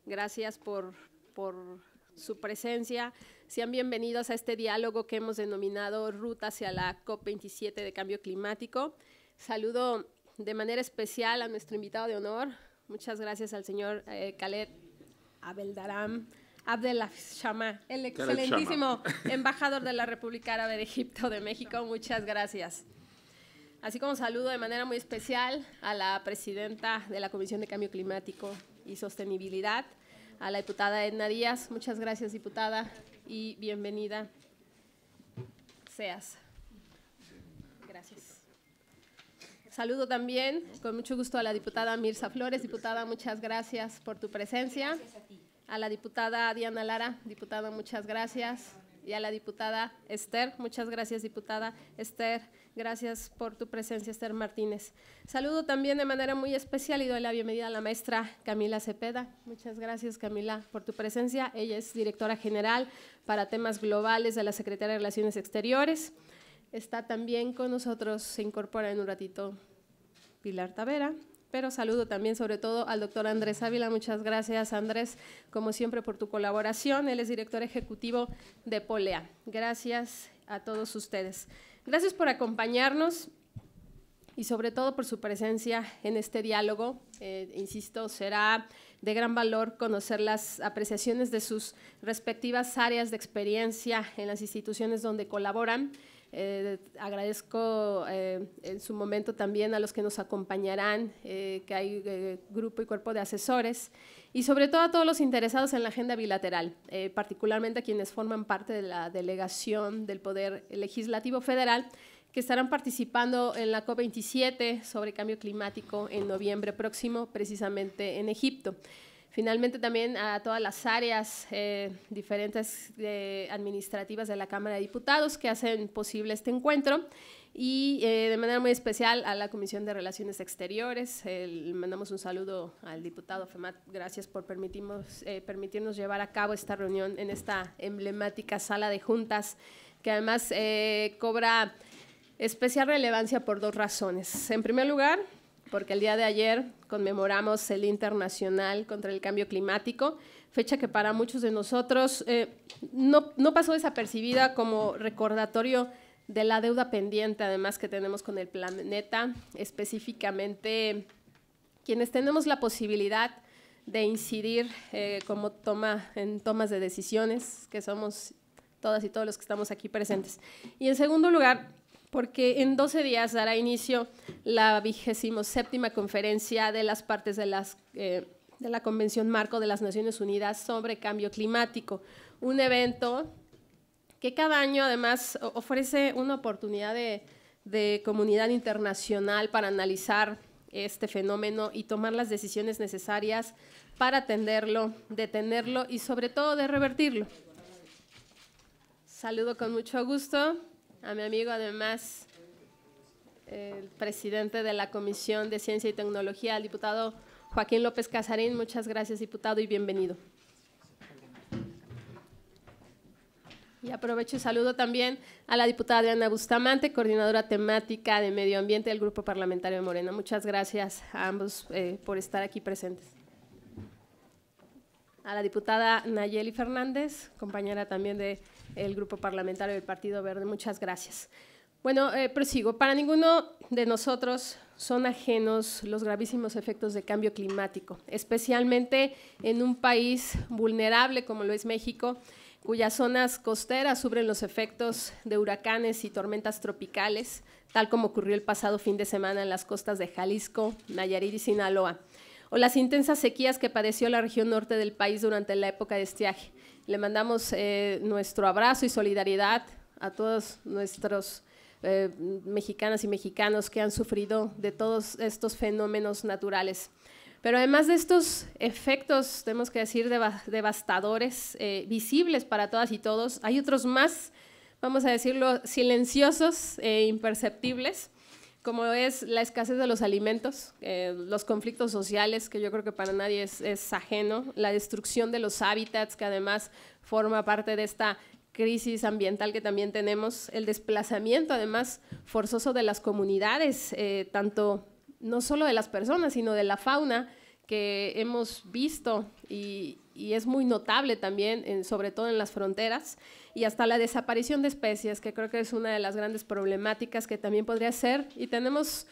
Gracias por su presencia. Sean bienvenidos a este diálogo que hemos denominado Ruta hacia la COP27 de Cambio Climático. Saludo de manera especial a nuestro invitado de honor. Muchas gracias al señor Khaled Abdel-Shama, el excelentísimo embajador de la República Árabe de Egipto de México. Muchas gracias. Así como saludo de manera muy especial a la presidenta de la Comisión de Cambio Climático y Sostenibilidad, a la diputada Edna Díaz. Muchas gracias, diputada, y bienvenida seas. Gracias. Saludo también con mucho gusto a la diputada Mirza Flores. Diputada, muchas gracias por tu presencia. Gracias a ti. A la diputada Diana Lara. Diputada, muchas gracias. Y a la diputada Esther. Muchas gracias, diputada Esther. Gracias por tu presencia, Esther Martínez. Saludo también de manera muy especial y doy la bienvenida a la maestra Camila Cepeda. Muchas gracias, Camila, por tu presencia. Ella es directora general para temas globales de la Secretaría de Relaciones Exteriores. Está también con nosotros, se incorpora en un ratito Pilar Tavera. Pero saludo también sobre todo al doctor Andrés Ávila. Muchas gracias, Andrés, como siempre, por tu colaboración. Él es director ejecutivo de Polea. Gracias a todos ustedes. Gracias por acompañarnos y sobre todo por su presencia en este diálogo. Insisto, será de gran valor conocer las apreciaciones de sus respectivas áreas de experiencia en las instituciones donde colaboran. Agradezco en su momento también a los que nos acompañarán, que hay grupo y cuerpo de asesores, y sobre todo a todos los interesados en la agenda bilateral, particularmente a quienes forman parte de la delegación del Poder Legislativo Federal, que estarán participando en la COP27 sobre cambio climático en noviembre próximo, precisamente en Egipto. Finalmente también a todas las áreas diferentes administrativas de la Cámara de Diputados que hacen posible este encuentro y de manera muy especial a la Comisión de Relaciones Exteriores. Mandamos un saludo al diputado Femat. Gracias por permitirnos llevar a cabo esta reunión en esta emblemática sala de juntas que además cobra especial relevancia por dos razones. En primer lugar, porque el día de ayer conmemoramos el Día Internacional contra el Cambio Climático, fecha que para muchos de nosotros no pasó desapercibida como recordatorio de la deuda pendiente, además, que tenemos con el planeta, específicamente quienes tenemos la posibilidad de incidir en tomas de decisiones, que somos todas y todos los que estamos aquí presentes. Y en segundo lugar, porque en 12 días dará inicio la 27ª conferencia de las partes de la Convención Marco de las Naciones Unidas sobre Cambio Climático, un evento que cada año además ofrece una oportunidad de comunidad internacional para analizar este fenómeno y tomar las decisiones necesarias para atenderlo, detenerlo y sobre todo de revertirlo. Saludo con mucho gusto a mi amigo, además, el presidente de la Comisión de Ciencia y Tecnología, el diputado Joaquín López Casarín. Muchas gracias, diputado, y bienvenido. Y aprovecho y saludo también a la diputada Adriana Bustamante, coordinadora temática de Medio Ambiente del Grupo Parlamentario de Morena. Muchas gracias a ambos por estar aquí presentes. A la diputada Nayeli Fernández, compañera también del Grupo Parlamentario del Partido Verde. Muchas gracias. Bueno, prosigo. Para ninguno de nosotros son ajenos los gravísimos efectos de cambio climático, especialmente en un país vulnerable como lo es México, cuyas zonas costeras sufren los efectos de huracanes y tormentas tropicales, tal como ocurrió el pasado fin de semana en las costas de Jalisco, Nayarit y Sinaloa, o las intensas sequías que padeció la región norte del país durante la época de estiaje. Le mandamos nuestro abrazo y solidaridad a todos nuestros mexicanas y mexicanos que han sufrido de todos estos fenómenos naturales. Pero además de estos efectos, tenemos que decir, devastadores, visibles para todas y todos, hay otros más, vamos a decirlo, silenciosos e imperceptibles, como es la escasez de los alimentos, los conflictos sociales, que yo creo que para nadie es ajeno, la destrucción de los hábitats, que además forma parte de esta crisis ambiental que también tenemos, el desplazamiento además forzoso de las comunidades, tanto no solo de las personas, sino de la fauna, que hemos visto y es muy notable también, sobre todo en las fronteras, y hasta la desaparición de especies, que creo que es una de las grandes problemáticas que también podría ser, y tenemos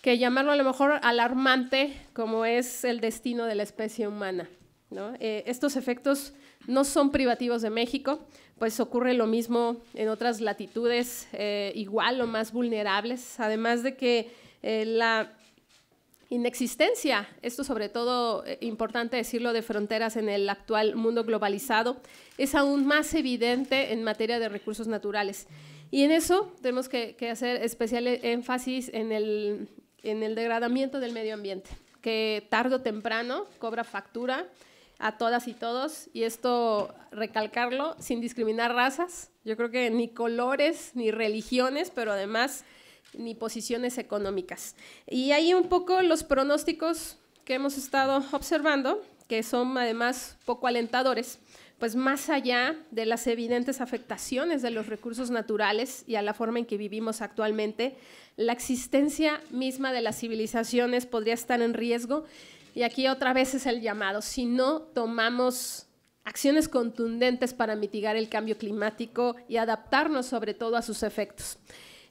que llamarlo a lo mejor alarmante, como es el destino de la especie humana, ¿no? Estos efectos no son privativos de México, pues ocurre lo mismo en otras latitudes igual o más vulnerables, además de que la inexistencia, esto sobre todo importante decirlo, de fronteras en el actual mundo globalizado, es aún más evidente en materia de recursos naturales. Y en eso tenemos que hacer especial énfasis en el degradamiento del medio ambiente, que tarde o temprano cobra factura a todas y todos, y esto recalcarlo sin discriminar razas, yo creo que ni colores, ni religiones, pero además ni posiciones económicas. Y ahí un poco los pronósticos que hemos estado observando, que son además poco alentadores, pues más allá de las evidentes afectaciones de los recursos naturales y a la forma en que vivimos actualmente, la existencia misma de las civilizaciones podría estar en riesgo. Y aquí otra vez es el llamado, si no tomamos acciones contundentes para mitigar el cambio climático y adaptarnos sobre todo a sus efectos.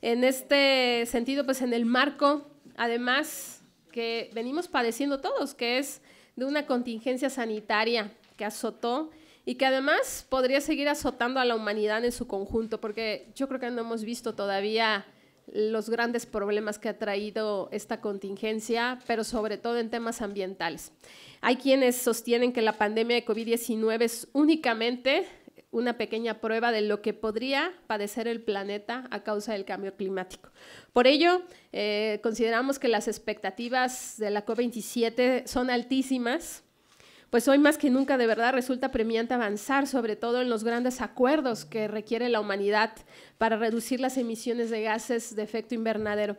En este sentido, pues en el marco, además, que venimos padeciendo todos, que es de una contingencia sanitaria que azotó y que además podría seguir azotando a la humanidad en su conjunto, porque yo creo que no hemos visto todavía los grandes problemas que ha traído esta contingencia, pero sobre todo en temas ambientales. Hay quienes sostienen que la pandemia de COVID-19 es únicamente una pequeña prueba de lo que podría padecer el planeta a causa del cambio climático. Por ello, consideramos que las expectativas de la COP27 son altísimas, pues hoy más que nunca de verdad resulta premiante avanzar, sobre todo en los grandes acuerdos que requiere la humanidad para reducir las emisiones de gases de efecto invernadero.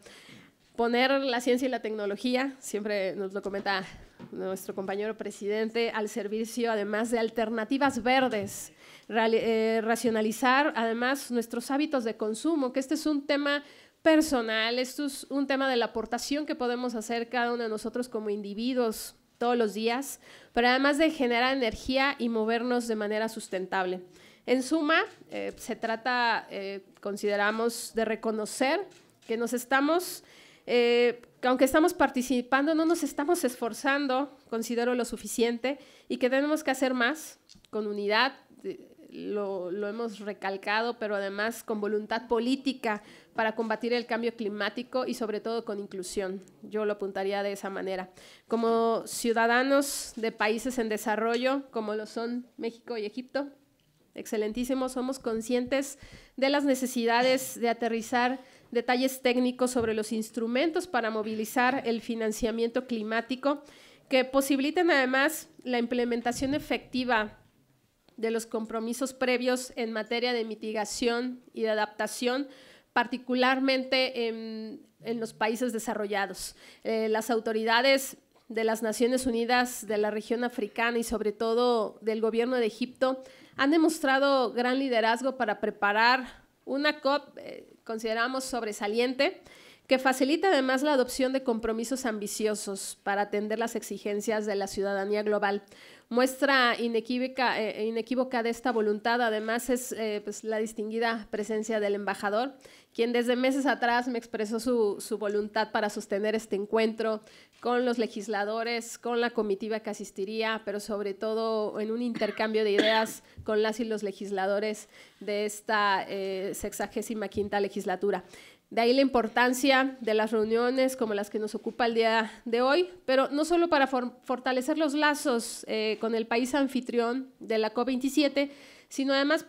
Poner la ciencia y la tecnología, siempre nos lo comenta nuestro compañero presidente, al servicio además de alternativas verdes, racionalizar además nuestros hábitos de consumo, que este es un tema personal, esto es un tema de la aportación que podemos hacer cada uno de nosotros como individuos todos los días, pero además de generar energía y movernos de manera sustentable. En suma, se trata, consideramos, de reconocer que nos estamos, aunque estamos participando, no nos estamos esforzando, considero lo suficiente, y que tenemos que hacer más con unidad, lo hemos recalcado, pero además con voluntad política para combatir el cambio climático y sobre todo con inclusión. Yo lo apuntaría de esa manera. Como ciudadanos de países en desarrollo, como lo son México y Egipto, excelentísimos, somos conscientes de las necesidades de aterrizar detalles técnicos sobre los instrumentos para movilizar el financiamiento climático que posibiliten además la implementación efectiva de los compromisos previos en materia de mitigación y de adaptación, particularmente en los países desarrollados. Las autoridades de las Naciones Unidas, de la región africana y sobre todo del gobierno de Egipto han demostrado gran liderazgo para preparar una COP, consideramos sobresaliente, que facilita además la adopción de compromisos ambiciosos para atender las exigencias de la ciudadanía global. Muestra inequívoca de esta voluntad, además, es pues, la distinguida presencia del embajador, quien desde meses atrás me expresó su voluntad para sostener este encuentro con los legisladores, con la comitiva que asistiría, pero sobre todo en un intercambio de ideas con las y los legisladores de esta 65ª legislatura. De ahí la importancia de las reuniones como las que nos ocupa el día de hoy, pero no solo para fortalecer los lazos con el país anfitrión de la COP27, sino además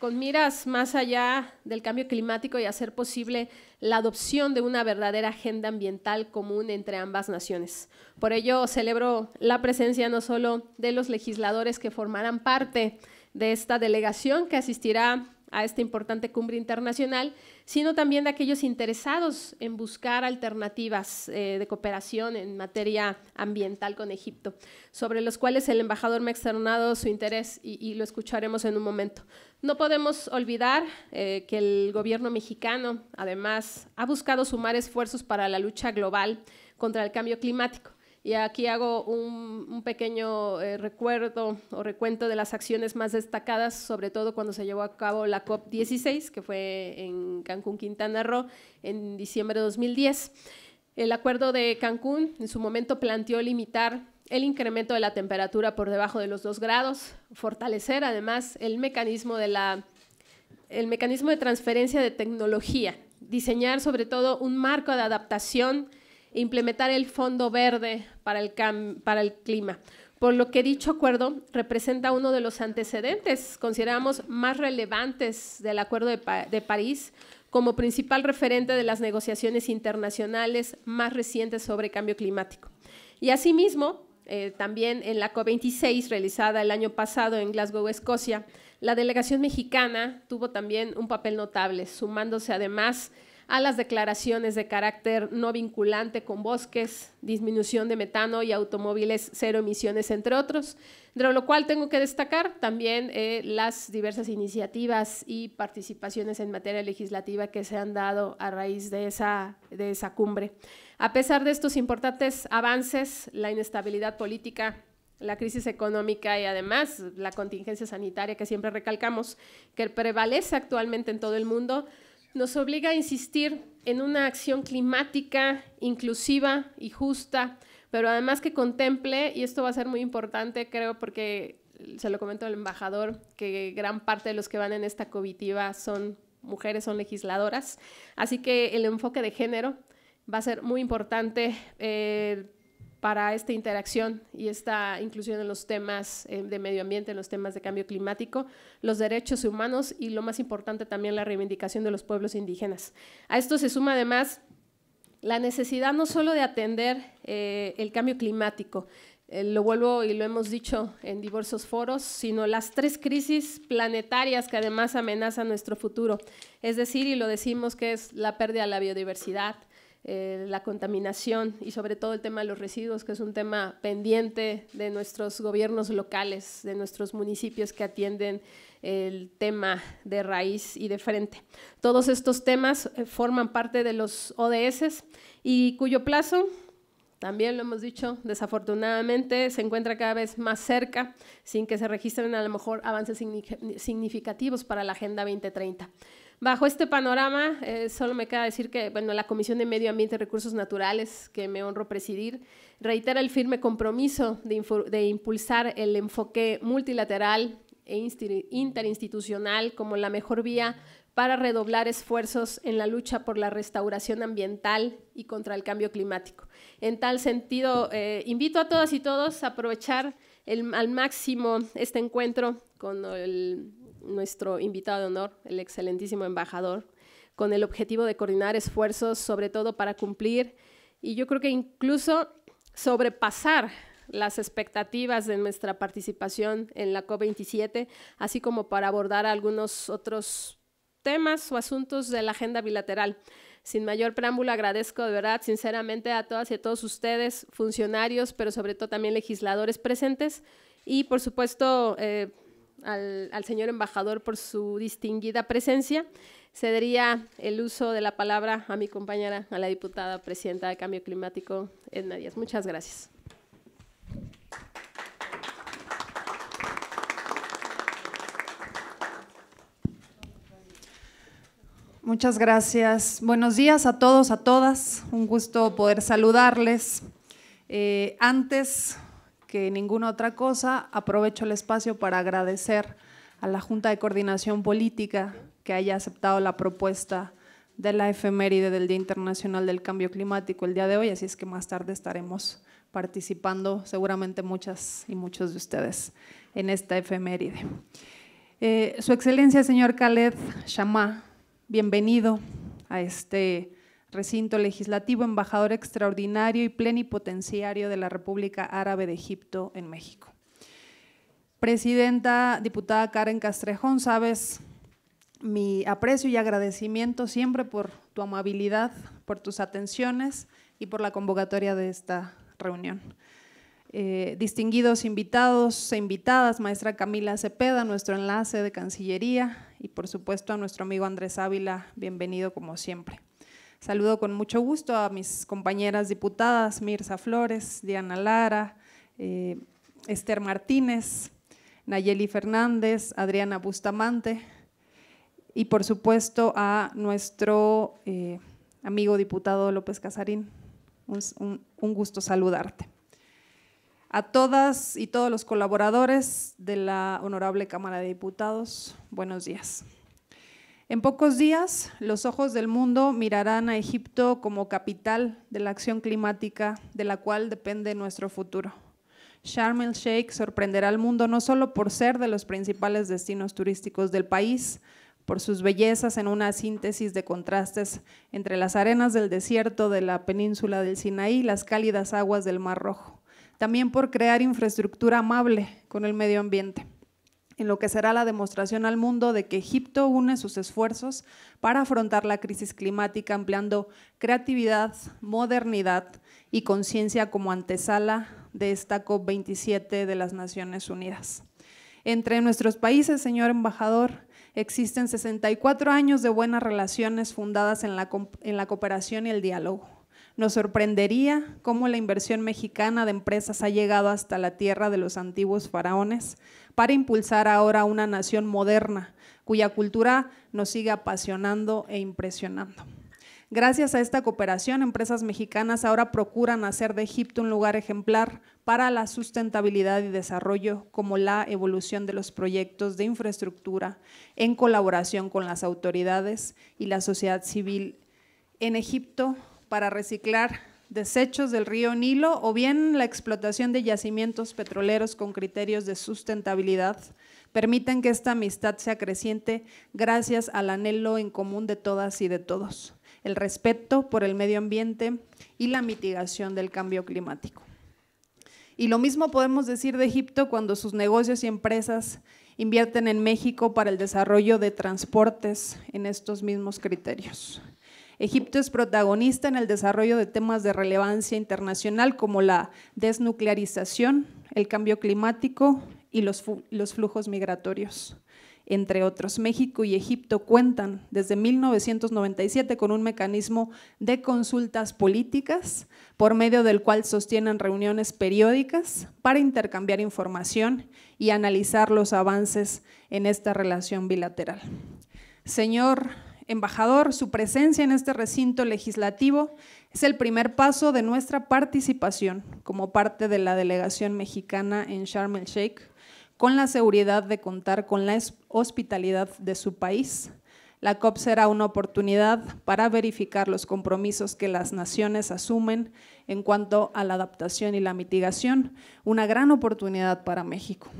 con miras más allá del cambio climático y hacer posible la adopción de una verdadera agenda ambiental común entre ambas naciones. Por ello, celebro la presencia no solo de los legisladores que formarán parte de esta delegación que asistirá a esta importante cumbre internacional, sino también de aquellos interesados en buscar alternativas de cooperación en materia ambiental con Egipto, sobre los cuales el embajador me ha externado su interés y lo escucharemos en un momento. No podemos olvidar que el gobierno mexicano, además, ha buscado sumar esfuerzos para la lucha global contra el cambio climático. Y aquí hago un pequeño recuerdo o recuento de las acciones más destacadas, sobre todo cuando se llevó a cabo la COP16, que fue en Cancún, Quintana Roo, en diciembre de 2010. El Acuerdo de Cancún en su momento planteó limitar el incremento de la temperatura por debajo de los 2 grados, fortalecer además el mecanismo de transferencia de tecnología, diseñar sobre todo un marco de adaptación e implementar el Fondo Verde para el clima. Por lo que dicho acuerdo representa uno de los antecedentes, consideramos, más relevantes del Acuerdo de París como principal referente de las negociaciones internacionales más recientes sobre cambio climático. Y asimismo, también en la COP26 realizada el año pasado en Glasgow, Escocia, la delegación mexicana tuvo también un papel notable, sumándose además a las declaraciones de carácter no vinculante con bosques, disminución de metano y automóviles cero emisiones, entre otros, de lo cual tengo que destacar también las diversas iniciativas y participaciones en materia legislativa que se han dado a raíz de esa cumbre. A pesar de estos importantes avances, la inestabilidad política, la crisis económica y además la contingencia sanitaria que siempre recalcamos, que prevalece actualmente en todo el mundo, nos obliga a insistir en una acción climática inclusiva y justa, pero además que contemple, y esto va a ser muy importante, creo, porque se lo comento al embajador, que gran parte de los que van en esta comitiva son mujeres, son legisladoras, así que el enfoque de género va a ser muy importante para esta interacción y esta inclusión en los temas de medio ambiente, en los temas de cambio climático, los derechos humanos y, lo más importante, también la reivindicación de los pueblos indígenas. A esto se suma además la necesidad no solo de atender el cambio climático, lo vuelvo y lo hemos dicho en diversos foros, sino las 3 crisis planetarias que además amenazan nuestro futuro, es decir, y lo decimos, que es la pérdida de la biodiversidad, la contaminación y sobre todo el tema de los residuos, que es un tema pendiente de nuestros gobiernos locales, de nuestros municipios que atienden el tema de raíz y de frente. Todos estos temas forman parte de los ODS y cuyo plazo, también lo hemos dicho, desafortunadamente se encuentra cada vez más cerca, sin que se registren a lo mejor avances significativos para la Agenda 2030. Bajo este panorama, solo me queda decir que la Comisión de Medio Ambiente y Recursos Naturales, que me honro presidir, reitera el firme compromiso de impulsar el enfoque multilateral e interinstitucional como la mejor vía para redoblar esfuerzos en la lucha por la restauración ambiental y contra el cambio climático. En tal sentido, invito a todas y todos a aprovechar al máximo este encuentro con nuestro invitado de honor, el excelentísimo embajador, con el objetivo de coordinar esfuerzos, sobre todo para cumplir, y yo creo que incluso sobrepasar las expectativas de nuestra participación en la COP27, así como para abordar algunos otros temas o asuntos de la agenda bilateral. Sin mayor preámbulo, agradezco de verdad, sinceramente, a todas y a todos ustedes, funcionarios, pero sobre todo también legisladores presentes, y por supuesto al señor embajador por su distinguida presencia. Cedería el uso de la palabra a mi compañera, a la diputada presidenta de Cambio Climático, Edna Díaz. Muchas gracias. Muchas gracias. Buenos días a todos, a todas. Un gusto poder saludarles. Antes que ninguna otra cosa, aprovecho el espacio para agradecer a la Junta de Coordinación Política que haya aceptado la propuesta de la efeméride del Día Internacional del Cambio Climático el día de hoy, así es que más tarde estaremos participando, seguramente muchas y muchos de ustedes, en esta efeméride. Su Excelencia, señor Khaled Shamaa, bienvenido a este recinto legislativo, embajador extraordinario y plenipotenciario de la República Árabe de Egipto en México. Presidenta, diputada Karen Castrejón, sabes mi aprecio y agradecimiento siempre por tu amabilidad, por tus atenciones y por la convocatoria de esta reunión. Distinguidos invitados e invitadas, maestra Camila Cepeda, nuestro enlace de Cancillería, y por supuesto a nuestro amigo Andrés Ávila, bienvenido como siempre. Saludo con mucho gusto a mis compañeras diputadas, Mirza Flores, Diana Lara, Esther Martínez, Nayeli Fernández, Adriana Bustamante y por supuesto a nuestro amigo diputado López Casarín. Un gusto saludarte. A todas y todos los colaboradores de la Honorable Cámara de Diputados, buenos días. En pocos días, los ojos del mundo mirarán a Egipto como capital de la acción climática de la cual depende nuestro futuro. Sharm el Sheikh sorprenderá al mundo no solo por ser de los principales destinos turísticos del país, por sus bellezas en una síntesis de contrastes entre las arenas del desierto de la península del Sinaí y las cálidas aguas del Mar Rojo, también por crear infraestructura amable con el medio ambiente, en lo que será la demostración al mundo de que Egipto une sus esfuerzos para afrontar la crisis climática empleando creatividad, modernidad y conciencia como antesala de esta COP27 de las Naciones Unidas. Entre nuestros países, señor embajador, existen 64 años de buenas relaciones fundadas en la cooperación y el diálogo. Nos sorprendería cómo la inversión mexicana de empresas ha llegado hasta la tierra de los antiguos faraones para impulsar ahora una nación moderna, cuya cultura nos sigue apasionando e impresionando. Gracias a esta cooperación, empresas mexicanas ahora procuran hacer de Egipto un lugar ejemplar para la sustentabilidad y desarrollo, como la evolución de los proyectos de infraestructura en colaboración con las autoridades y la sociedad civil en Egipto para reciclar desechos del río Nilo o bien la explotación de yacimientos petroleros con criterios de sustentabilidad permiten que esta amistad sea creciente gracias al anhelo en común de todas y de todos, el respeto por el medio ambiente y la mitigación del cambio climático. Y lo mismo podemos decir de Egipto cuando sus negocios y empresas invierten en México para el desarrollo de transportes en estos mismos criterios. Egipto es protagonista en el desarrollo de temas de relevancia internacional como la desnuclearización, el cambio climático y los flujos migratorios, entre otros. México y Egipto cuentan desde 1997 con un mecanismo de consultas políticas por medio del cual sostienen reuniones periódicas para intercambiar información y analizar los avances en esta relación bilateral. Señor embajador, su presencia en este recinto legislativo es el primer paso de nuestra participación como parte de la delegación mexicana en Sharm el Sheikh, con la seguridad de contar con la hospitalidad de su país. La COP será una oportunidad para verificar los compromisos que las naciones asumen en cuanto a la adaptación y la mitigación, una gran oportunidad para México.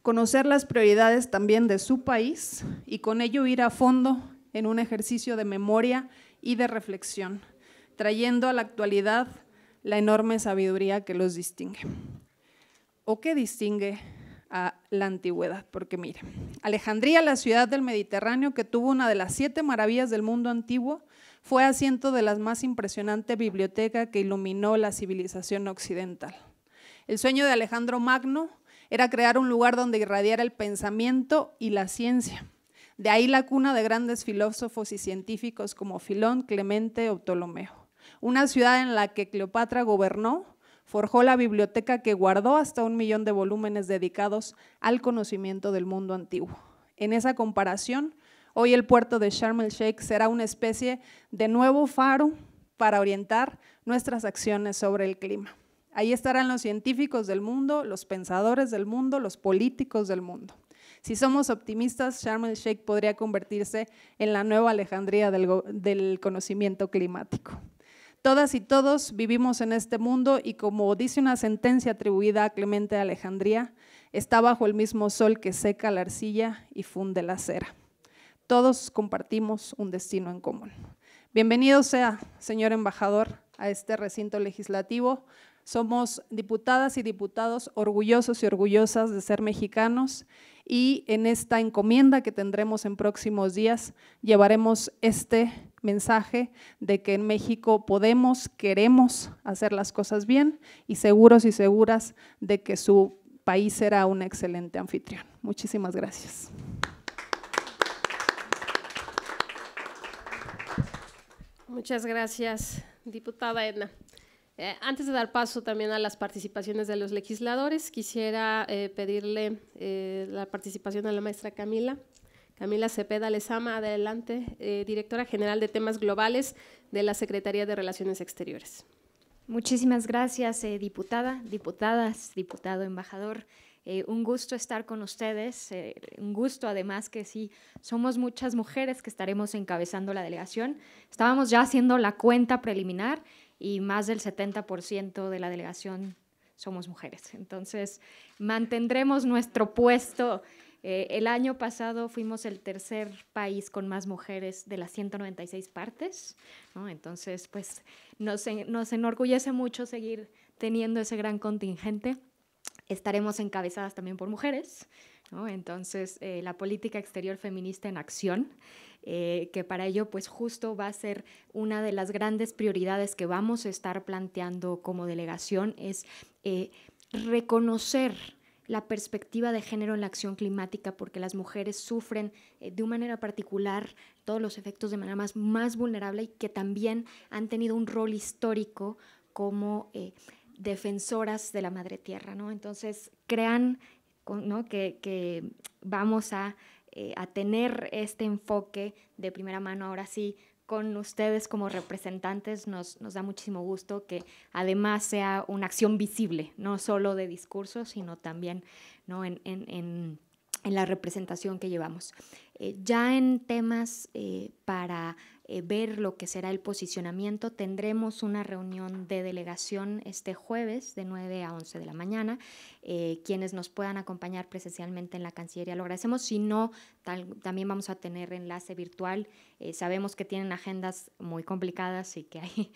Conocer las prioridades también de su país y con ello ir a fondo en un ejercicio de memoria y de reflexión, trayendo a la actualidad la enorme sabiduría que los distingue. ¿O qué distingue a la antigüedad? Porque mire, Alejandría, la ciudad del Mediterráneo que tuvo una de las 7 maravillas del mundo antiguo, fue asiento de la más impresionante biblioteca que iluminó la civilización occidental. El sueño de Alejandro Magno era crear un lugar donde irradiara el pensamiento y la ciencia. De ahí la cuna de grandes filósofos y científicos como Filón, Clemente o Ptolomeo. Una ciudad en la que Cleopatra gobernó, forjó la biblioteca que guardó hasta 1 millón de volúmenes dedicados al conocimiento del mundo antiguo. En esa comparación, hoy el puerto de Sharm el Sheikh será una especie de nuevo faro para orientar nuestras acciones sobre el clima. Ahí estarán los científicos del mundo, los pensadores del mundo, los políticos del mundo. Si somos optimistas, Sharm el Sheikh podría convertirse en la nueva Alejandría del conocimiento climático. Todas y todos vivimos en este mundo y como dice una sentencia atribuida a Clemente de Alejandría, está bajo el mismo sol que seca la arcilla y funde la cera. Todos compartimos un destino en común. Bienvenido sea, señor embajador, a este recinto legislativo. Somos diputadas y diputados orgullosos y orgullosas de ser mexicanos y en esta encomienda que tendremos en próximos días llevaremos este mensaje de que en México podemos, queremos hacer las cosas bien y seguros y seguras de que su país será un excelente anfitrión. Muchísimas gracias. Muchas gracias, diputada Edna. Antes de dar paso también a las participaciones de los legisladores, quisiera pedirle la participación de la maestra Camila Cepeda Lezama, adelante, directora general de temas globales de la Secretaría de Relaciones Exteriores. Muchísimas gracias, diputada, diputadas, diputado, embajador. Un gusto estar con ustedes, un gusto además que sí, somos muchas mujeres que estaremos encabezando la delegación. Estábamos ya haciendo la cuenta preliminar y más del 70% de la delegación somos mujeres. Entonces, mantendremos nuestro puesto. El año pasado fuimos el tercer país con más mujeres de las 196 partes, ¿no? Entonces, pues nos enorgullece mucho seguir teniendo ese gran contingente. Estaremos encabezadas también por mujeres, ¿no? Entonces, la política exterior feminista en acción, que para ello pues justo va a ser una de las grandes prioridades que vamos a estar planteando como delegación, es reconocer la perspectiva de género en la acción climática, porque las mujeres sufren de una manera particular todos los efectos de manera más vulnerable y que también han tenido un rol histórico como defensoras de la madre tierra, ¿no? Entonces, crean, ¿no?, que vamos a tener este enfoque de primera mano. Ahora sí, con ustedes como representantes nos da muchísimo gusto que además sea una acción visible, no solo de discurso, sino también, ¿no?, en la representación que llevamos. Ya en temas para ver lo que será el posicionamiento, tendremos una reunión de delegación este jueves de 9 a 11 de la mañana. Quienes nos puedan acompañar presencialmente en la Cancillería lo agradecemos, si no, también vamos a tener enlace virtual. Sabemos que tienen agendas muy complicadas y que hay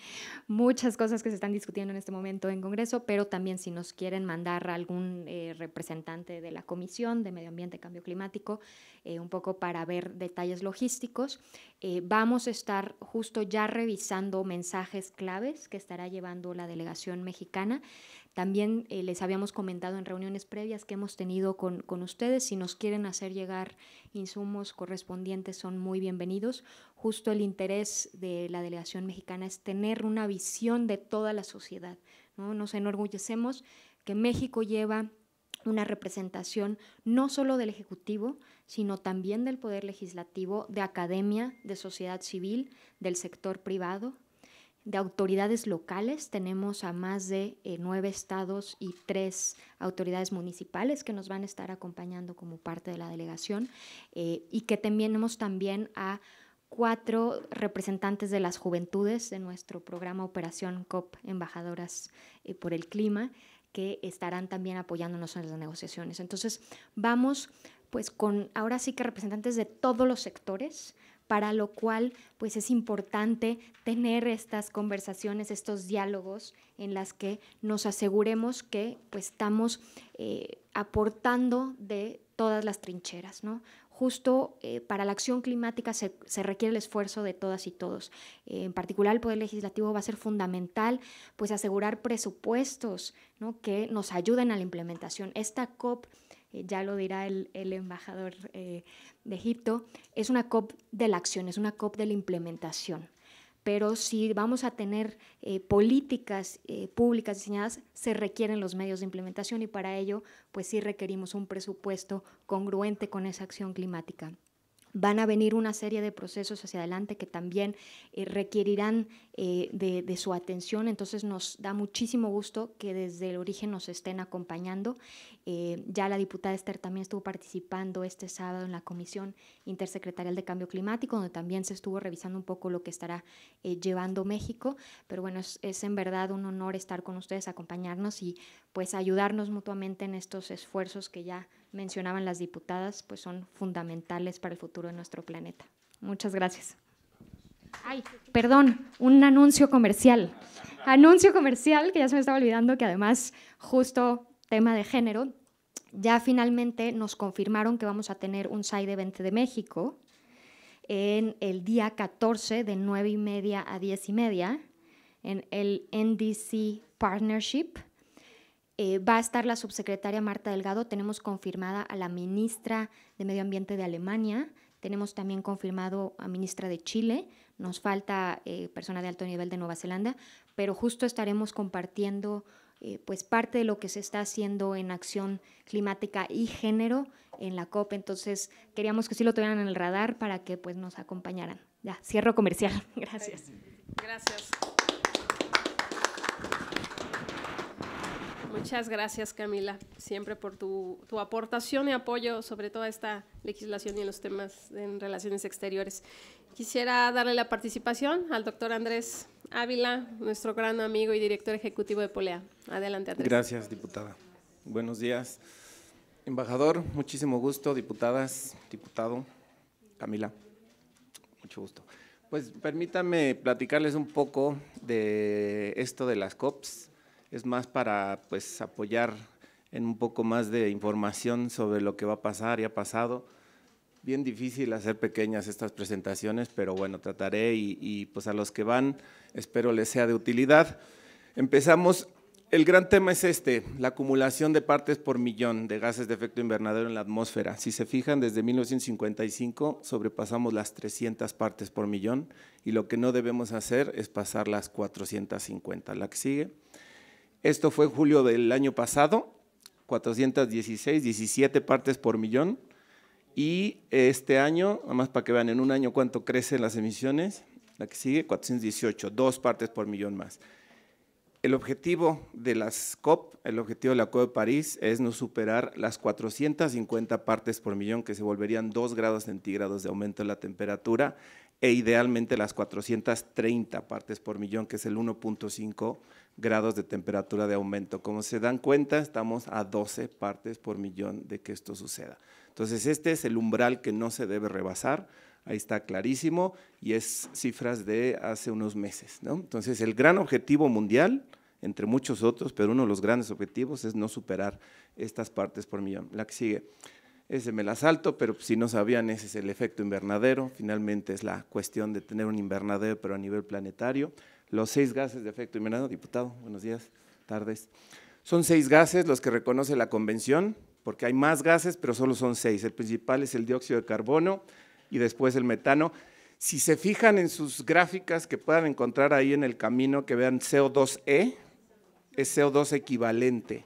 muchas cosas que se están discutiendo en este momento en Congreso, pero también si nos quieren mandar algún representante de la Comisión de Medio Ambiente y Cambio Climático, un poco para ver detalles logísticos. Vamos a estar justo ya revisando mensajes claves que estará llevando la delegación mexicana. También les habíamos comentado en reuniones previas que hemos tenido con ustedes, si nos quieren hacer llegar insumos correspondientes son muy bienvenidos. Justo el interés de la delegación mexicana es tener una visión de toda la sociedad, ¿no? Nos enorgullecemos que México lleva una representación no solo del Ejecutivo, sino también del Poder Legislativo, de academia, de sociedad civil, del sector privado, de autoridades locales. Tenemos a más de 9 estados y 3 autoridades municipales que nos van a estar acompañando como parte de la delegación, y que tenemos también a 4 representantes de las juventudes de nuestro programa Operación COP Embajadoras por el Clima, que estarán también apoyándonos en las negociaciones. Entonces, vamos pues con ahora sí que representantes de todos los sectores, para lo cual pues es importante tener estas conversaciones, estos diálogos en las que nos aseguremos que pues estamos aportando de todas las trincheras, ¿no? Justo para la acción climática se requiere el esfuerzo de todas y todos. En particular, el Poder Legislativo va a ser fundamental pues asegurar presupuestos, ¿no?, que nos ayuden a la implementación. Esta COP, ya lo dirá el embajador de Egipto, es una COP de la acción, es una COP de la implementación. Pero si vamos a tener políticas públicas diseñadas, se requieren los medios de implementación y para ello pues sí requerimos un presupuesto congruente con esa acción climática. Van a venir una serie de procesos hacia adelante que también requerirán de su atención, entonces nos da muchísimo gusto que desde el origen nos estén acompañando. Ya la diputada Esther también estuvo participando este sábado en la Comisión Intersecretarial de Cambio Climático, donde también se estuvo revisando un poco lo que estará llevando México, pero bueno, es en verdad un honor estar con ustedes, acompañarnos y pues ayudarnos mutuamente en estos esfuerzos que ya mencionaban las diputadas, pues son fundamentales para el futuro de nuestro planeta. Muchas gracias. Ay, perdón, un anuncio comercial. Anuncio comercial, que ya se me estaba olvidando, que además, justo tema de género, ya finalmente nos confirmaron que vamos a tener un side event de México en el día 14 de 9:30 a 10:30 en el NDC Partnership. Va a estar la subsecretaria Marta Delgado, tenemos confirmada a la ministra de Medio Ambiente de Alemania, tenemos también confirmado a ministra de Chile, nos falta persona de alto nivel de Nueva Zelanda, pero justo estaremos compartiendo pues parte de lo que se está haciendo en acción climática y género en la COP. Entonces queríamos que sí lo tuvieran en el radar para que pues nos acompañaran. Ya, cierro comercial. Gracias. Gracias. Muchas gracias, Camila, siempre por tu aportación y apoyo sobre toda esta legislación y en los temas en relaciones exteriores. Quisiera darle la participación al doctor Andrés Ávila, nuestro gran amigo y director ejecutivo de Polea. Adelante, Andrés. Gracias, diputada. Buenos días. Embajador, muchísimo gusto. Diputadas, diputado, Camila, mucho gusto. Pues permítanme platicarles un poco de esto de las COPs. Es más para pues apoyar en un poco más de información sobre lo que va a pasar y ha pasado. Bien difícil hacer pequeñas estas presentaciones, pero bueno, trataré y pues a los que van espero les sea de utilidad. Empezamos, el gran tema es la acumulación de partes por millón de gases de efecto invernadero en la atmósfera. Si se fijan, desde 1955 sobrepasamos las 300 partes por millón y lo que no debemos hacer es pasar las 450. La que sigue. Esto fue julio del año pasado, 416, 17 partes por millón. Y este año, nada más para que vean en un año cuánto crecen las emisiones, la que sigue, 418, 2 partes por millón más. El objetivo de las COP, el objetivo de la COP de París es no superar las 450 partes por millón, que se volverían 2 grados centígrados de aumento de la temperatura, e idealmente las 430 partes por millón, que es el 1.5 grados de temperatura de aumento. Como se dan cuenta, estamos a 12 partes por millón de que esto suceda. Entonces, este es el umbral que no se debe rebasar, ahí está clarísimo, y es cifras de hace unos meses, ¿no? Entonces, el gran objetivo mundial, entre muchos otros, pero uno de los grandes objetivos es no superar estas partes por millón. La que sigue. Ese me la salto, pero si no sabían, ese es el efecto invernadero. Finalmente es la cuestión de tener un invernadero, pero a nivel planetario. Los 6 gases de efecto invernadero, diputado, buenos días, tardes. Son 6 gases los que reconoce la convención, porque hay más gases, pero solo son 6. El principal es el dióxido de carbono y después el metano. Si se fijan en sus gráficas que puedan encontrar ahí en el camino, que vean CO2e, es CO2 equivalente.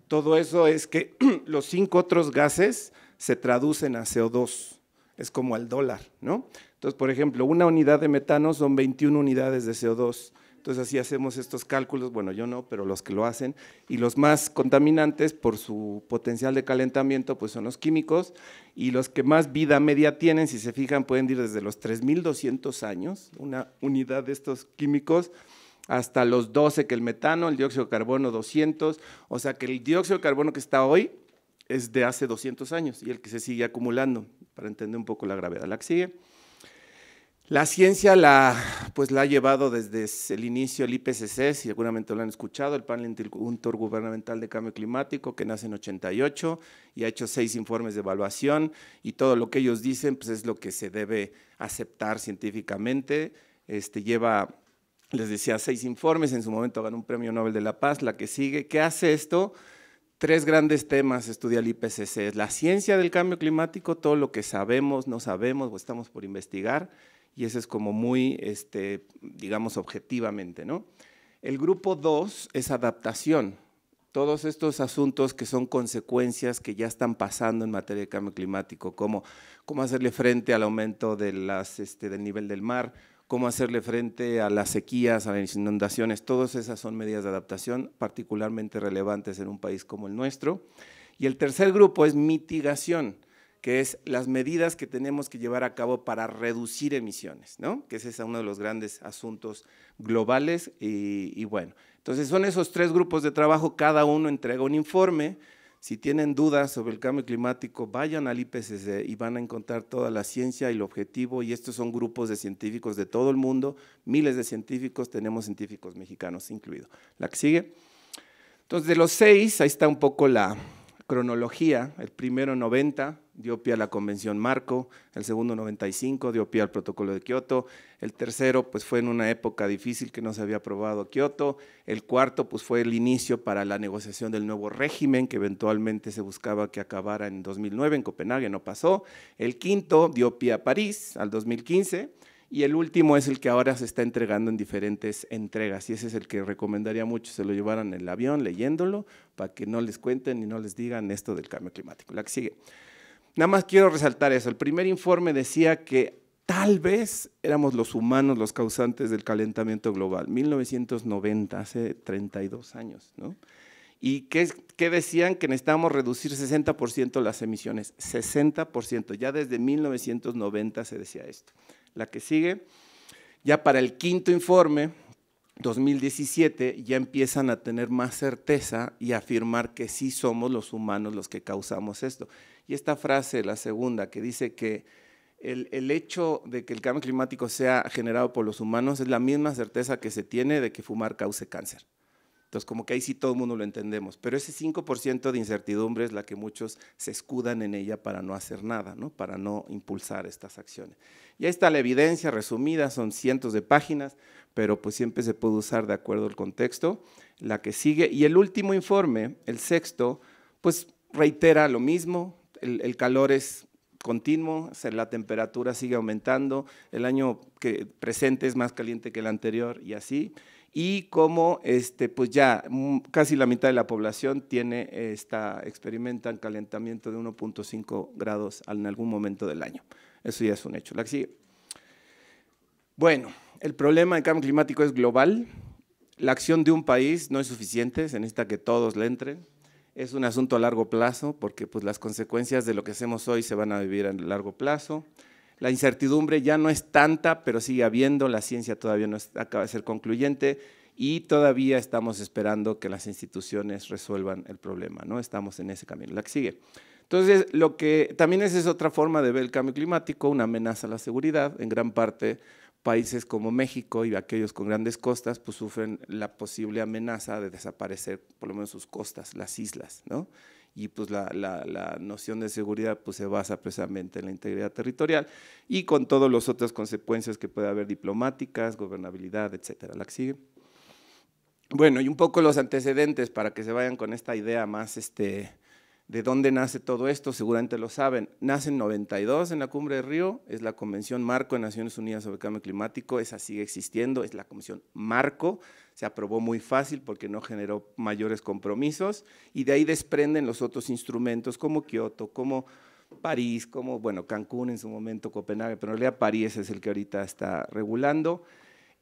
Todo eso es que los 5 otros gases se traducen a CO2, es como al dólar, ¿no? Entonces, por ejemplo, una unidad de metano son 21 unidades de CO2, entonces así hacemos estos cálculos, bueno, yo no, pero los que lo hacen, y los más contaminantes por su potencial de calentamiento, pues son los químicos, y los que más vida media tienen, si se fijan, pueden ir desde los 3.200 años, una unidad de estos químicos, hasta los 12 que el metano, el dióxido de carbono 200, o sea que el dióxido de carbono que está hoy es de hace 200 años y el que se sigue acumulando, para entender un poco la gravedad. La que sigue. La ciencia la ha llevado desde el inicio el IPCC, si seguramente lo han escuchado, el Panel Intergubernamental de Cambio Climático, que nace en 88 y ha hecho 6 informes de evaluación, y todo lo que ellos dicen pues es lo que se debe aceptar científicamente. Lleva, les decía, 6 informes, en su momento ganó un premio Nobel de la Paz. La que sigue. ¿Qué hace esto? 3 grandes temas estudia el IPCC, es la ciencia del cambio climático, todo lo que sabemos, no sabemos o estamos por investigar, y eso es como muy, digamos, objetivamente, ¿no? El grupo 2 es adaptación, todos estos asuntos que son consecuencias que ya están pasando en materia de cambio climático, como cómo hacerle frente al aumento de del nivel del mar, cómo hacerle frente a las sequías, a las inundaciones, todas esas son medidas de adaptación particularmente relevantes en un país como el nuestro. Y el tercer grupo es mitigación, que es las medidas que tenemos que llevar a cabo para reducir emisiones, ¿no? Que ese es uno de los grandes asuntos globales y bueno, entonces son esos 3 grupos de trabajo, cada uno entrega un informe. Si tienen dudas sobre el cambio climático, vayan al IPCC y van a encontrar toda la ciencia y el objetivo, y estos son grupos de científicos de todo el mundo, miles de científicos, tenemos científicos mexicanos incluidos. La que sigue. Entonces, de los 6, ahí está un poco la cronología. El primero 90 dio pie a la Convención Marco, el segundo 95 dio pie al Protocolo de Kioto, el tercero pues fue en una época difícil que no se había aprobado Kioto, el cuarto pues fue el inicio para la negociación del nuevo régimen que eventualmente se buscaba que acabara en 2009 en Copenhague, no pasó, el quinto dio pie a París al 2015 Y el último es el que ahora se está entregando en diferentes entregas, y ese es el que recomendaría mucho, se lo llevaran en el avión leyéndolo, para que no les cuenten y no les digan esto del cambio climático. La que sigue. Nada más quiero resaltar eso, el primer informe decía que tal vez éramos los humanos los causantes del calentamiento global, 1990, hace 32 años, ¿no? ¿Y qué decían? Que necesitábamos reducir 60% las emisiones, 60%, ya desde 1990 se decía esto. La que sigue, ya para el quinto informe, 2017, ya empiezan a tener más certeza y a afirmar que sí somos los humanos los que causamos esto. Y esta frase, la segunda, que dice que el hecho de que el cambio climático sea generado por los humanos es la misma certeza que se tiene de que fumar cause cáncer. Entonces, como que ahí sí todo el mundo lo entendemos, pero ese 5% de incertidumbre es la que muchos se escudan en ella para no hacer nada, ¿no? Para no impulsar estas acciones. Y ahí está la evidencia resumida, son cientos de páginas, pero pues siempre se puede usar de acuerdo al contexto. La que sigue, y el último informe, el sexto, pues reitera lo mismo, el calor es continuo, la temperatura sigue aumentando, el año presente es más caliente que el anterior y así. Y como pues ya casi la mitad de la población experimentan calentamiento de 1.5 grados en algún momento del año. Eso ya es un hecho. La que sigue. Bueno, el problema del cambio climático es global. La acción de un país no es suficiente, se necesita que todos le entren. Es un asunto a largo plazo porque pues, las consecuencias de lo que hacemos hoy se van a vivir a largo plazo. La incertidumbre ya no es tanta, pero sigue habiendo, la ciencia todavía no acaba de ser concluyente y todavía estamos esperando que las instituciones resuelvan el problema, ¿no? Estamos en ese camino. La que sigue. Entonces, lo que también es otra forma de ver el cambio climático, una amenaza a la seguridad. En gran parte, países como México y aquellos con grandes costas, pues sufren la posible amenaza de desaparecer por lo menos sus costas, las islas, ¿no? Y pues la noción de seguridad pues se basa precisamente en la integridad territorial y con todas las otras consecuencias que puede haber diplomáticas, gobernabilidad, etcétera. La que sigue. Bueno, y un poco los antecedentes para que se vayan con esta idea más de dónde nace todo esto, seguramente lo saben. Nace en 92 en la Cumbre de Río, es la Convención Marco de Naciones Unidas sobre el Cambio Climático, esa sigue existiendo, es la Convención Marco, se aprobó muy fácil porque no generó mayores compromisos y de ahí desprenden los otros instrumentos como Kioto, como París, como bueno, Cancún en su momento, Copenhague, pero en realidad París es el que ahorita está regulando.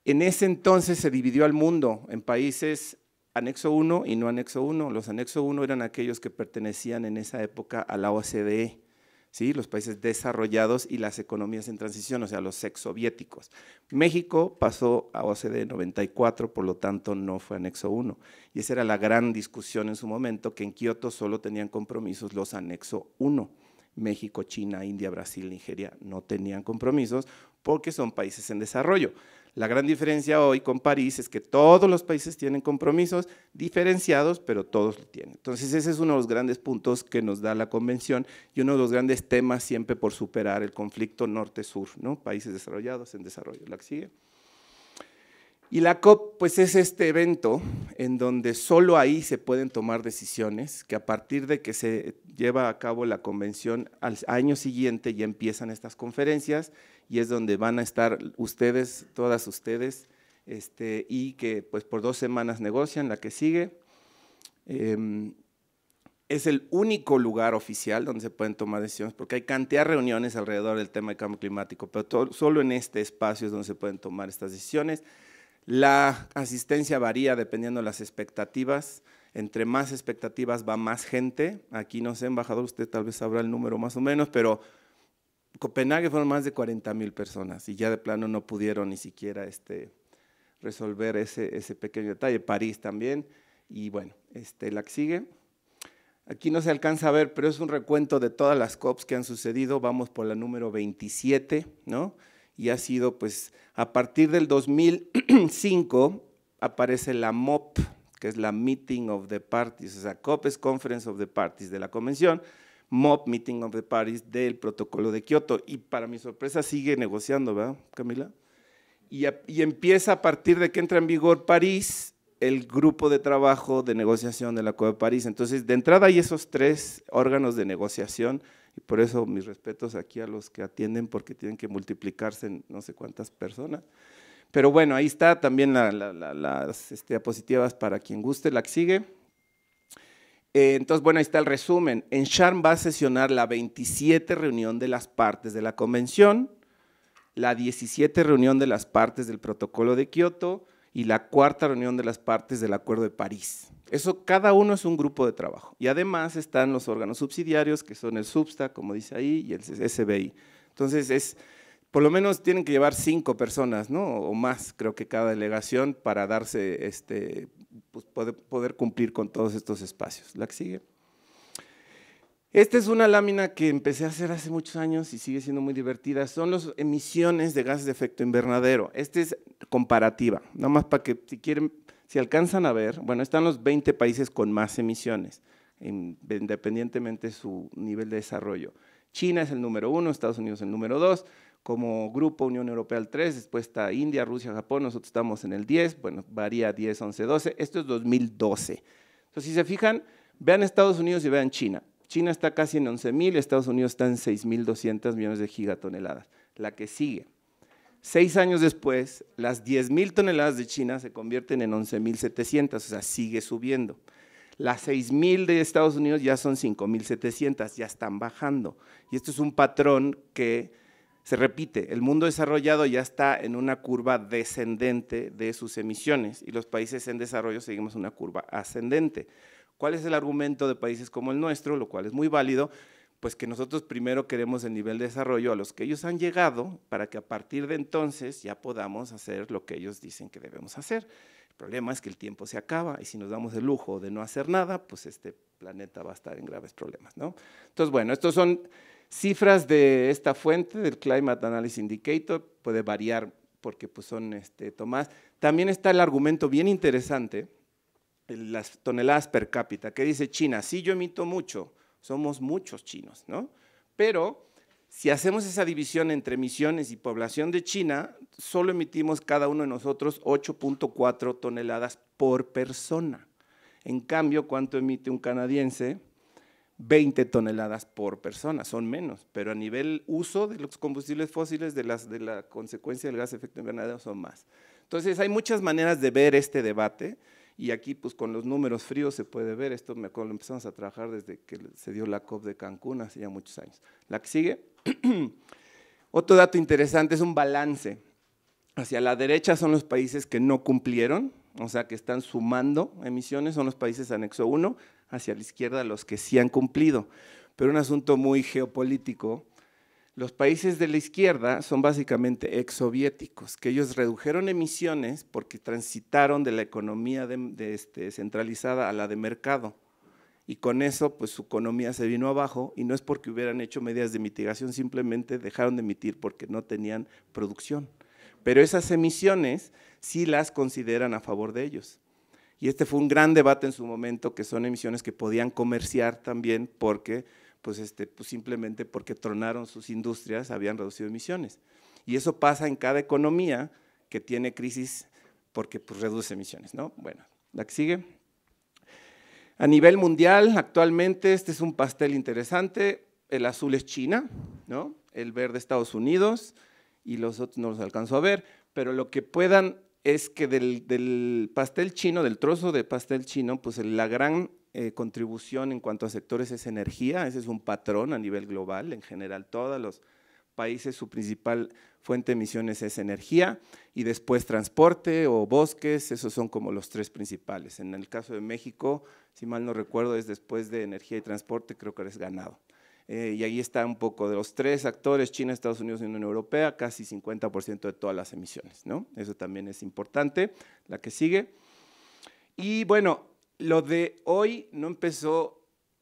En ese entonces se dividió al mundo en países anexo 1 y no anexo 1. Los anexo 1 eran aquellos que pertenecían en esa época a la OCDE, ¿sí? Los países desarrollados y las economías en transición, o sea, los exsoviéticos. México pasó a OCDE en 94, por lo tanto no fue anexo 1. Y esa era la gran discusión en su momento, que en Kioto solo tenían compromisos los anexo 1. México, China, India, Brasil, Nigeria no tenían compromisos porque son países en desarrollo. La gran diferencia hoy con París es que todos los países tienen compromisos diferenciados, pero todos lo tienen. Entonces ese es uno de los grandes puntos que nos da la convención y uno de los grandes temas siempre por superar el conflicto norte-sur, ¿no? Países desarrollados en desarrollo. La que sigue. Y la COP pues es este evento en donde solo ahí se pueden tomar decisiones, que a partir de que se lleva a cabo la convención, al año siguiente ya empiezan estas conferencias y es donde van a estar ustedes, todas ustedes, y que pues por 2 semanas negocian. La que sigue. Es el único lugar oficial donde se pueden tomar decisiones, porque hay cantidad de reuniones alrededor del tema del cambio climático, pero solo en este espacio es donde se pueden tomar estas decisiones. La asistencia varía dependiendo de las expectativas, entre más expectativas va más gente. Aquí no sé, embajador, usted tal vez sabrá el número más o menos, pero Copenhague fueron más de 40,000 personas y ya de plano no pudieron ni siquiera resolver ese pequeño detalle. París también, y bueno, la que sigue. Aquí no se alcanza a ver, pero es un recuento de todas las COPs que han sucedido, vamos por la número 27, ¿no? Y ha sido, pues, a partir del 2005 aparece la MOP, que es la Meeting of the Parties, o sea, COP es Conference of the Parties de la Convención, MOP, Meeting of the Parties del Protocolo de Kioto, y para mi sorpresa sigue negociando, ¿verdad, Camila? Y empieza a partir de que entra en vigor París, el grupo de trabajo de negociación de la COP de París. Entonces, de entrada hay esos 3 órganos de negociación, Y por eso mis respetos aquí a los que atienden, porque tienen que multiplicarse en no sé cuántas personas. Pero bueno, ahí está también las diapositivas para quien guste, la que sigue. Entonces, bueno, ahí está el resumen. En Sharm va a sesionar la 27 reunión de las partes de la convención, la 17 reunión de las partes del protocolo de Kioto y la 4ª reunión de las partes del Acuerdo de París. Eso, cada uno es un grupo de trabajo. Y además están los órganos subsidiarios, que son el SUBSTA, como dice ahí, y el SBI. Entonces, por lo menos tienen que llevar 5 personas, ¿no? O más, creo que cada delegación, para darse, pues poder cumplir con todos estos espacios. La que sigue. Esta es una lámina que empecé a hacer hace muchos años y sigue siendo muy divertida. Son las emisiones de gases de efecto invernadero. Esta es comparativa, nada más para que si quieren, si alcanzan a ver, bueno, están los 20 países con más emisiones, independientemente de su nivel de desarrollo. China es el número 1, Estados Unidos el número 2, como grupo Unión Europea el 3, después está India, Rusia, Japón, nosotros estamos en el 10, bueno, varía 10, 11, 12, esto es 2012. Entonces, si se fijan, vean Estados Unidos y vean China. China está casi en 11.000, Estados Unidos está en 6.200 millones de gigatoneladas. La que sigue. 6 años después, las 10.000 toneladas de China se convierten en 11.700, o sea, sigue subiendo. Las 6.000 de Estados Unidos ya son 5.700, ya están bajando. Y esto es un patrón que se repite. El mundo desarrollado ya está en una curva descendente de sus emisiones y los países en desarrollo seguimos una curva ascendente. ¿Cuál es el argumento de países como el nuestro? Lo cual es muy válido, pues que nosotros primero queremos el nivel de desarrollo a los que ellos han llegado para que a partir de entonces ya podamos hacer lo que ellos dicen que debemos hacer. El problema es que el tiempo se acaba y si nos damos el lujo de no hacer nada, pues este planeta va a estar en graves problemas, ¿no? Entonces, bueno, estos son cifras de esta fuente, del Climate Analysis Indicator, puede variar porque pues son tomadas. También está el argumento bien interesante, las toneladas per cápita, que dice China, sí, yo emito mucho, somos muchos chinos, ¿no? Pero si hacemos esa división entre emisiones y población de China, solo emitimos cada uno de nosotros 8.4 toneladas por persona. En cambio, ¿cuánto emite un canadiense? 20 toneladas por persona, son menos, pero a nivel uso de los combustibles fósiles, de la consecuencia del gas de efecto invernadero son más. Entonces, hay muchas maneras de ver este debate. Y aquí, pues con los números fríos se puede ver, esto me acuerdo, empezamos a trabajar desde que se dio la COP de Cancún, hace ya muchos años. La que sigue. Otro dato interesante es un balance. Hacia la derecha son los países que no cumplieron, o sea, que están sumando emisiones, son los países anexo 1, hacia la izquierda los que sí han cumplido. Pero un asunto muy geopolítico. Los países de la izquierda son básicamente exsoviéticos, que ellos redujeron emisiones porque transitaron de la economía centralizada a la de mercado. Y con eso, pues su economía se vino abajo y no es porque hubieran hecho medidas de mitigación, simplemente dejaron de emitir porque no tenían producción. Pero esas emisiones sí las consideran a favor de ellos. Y este fue un gran debate en su momento, que son emisiones que podían comerciar también porque pues simplemente porque tronaron sus industrias, habían reducido emisiones. Y eso pasa en cada economía que tiene crisis porque pues, reduce emisiones, ¿no? Bueno, la que sigue. A nivel mundial, actualmente, este es un pastel interesante, el azul es China, ¿no? El verde Estados Unidos y los otros no los alcanzo a ver, pero lo que puedan es que del pastel chino, del trozo de pastel chino, pues la gran contribución en cuanto a sectores es energía, ese es un patrón a nivel global, en general todos los países su principal fuente de emisiones es energía y después transporte o bosques, esos son como los 3 principales. En el caso de México, si mal no recuerdo, es después de energía y transporte, creo que es ganado. Y ahí está un poco de los 3 actores, China, Estados Unidos y Unión Europea, casi 50% de todas las emisiones, ¿no? Eso también es importante. La que sigue. Y bueno, lo de hoy no empezó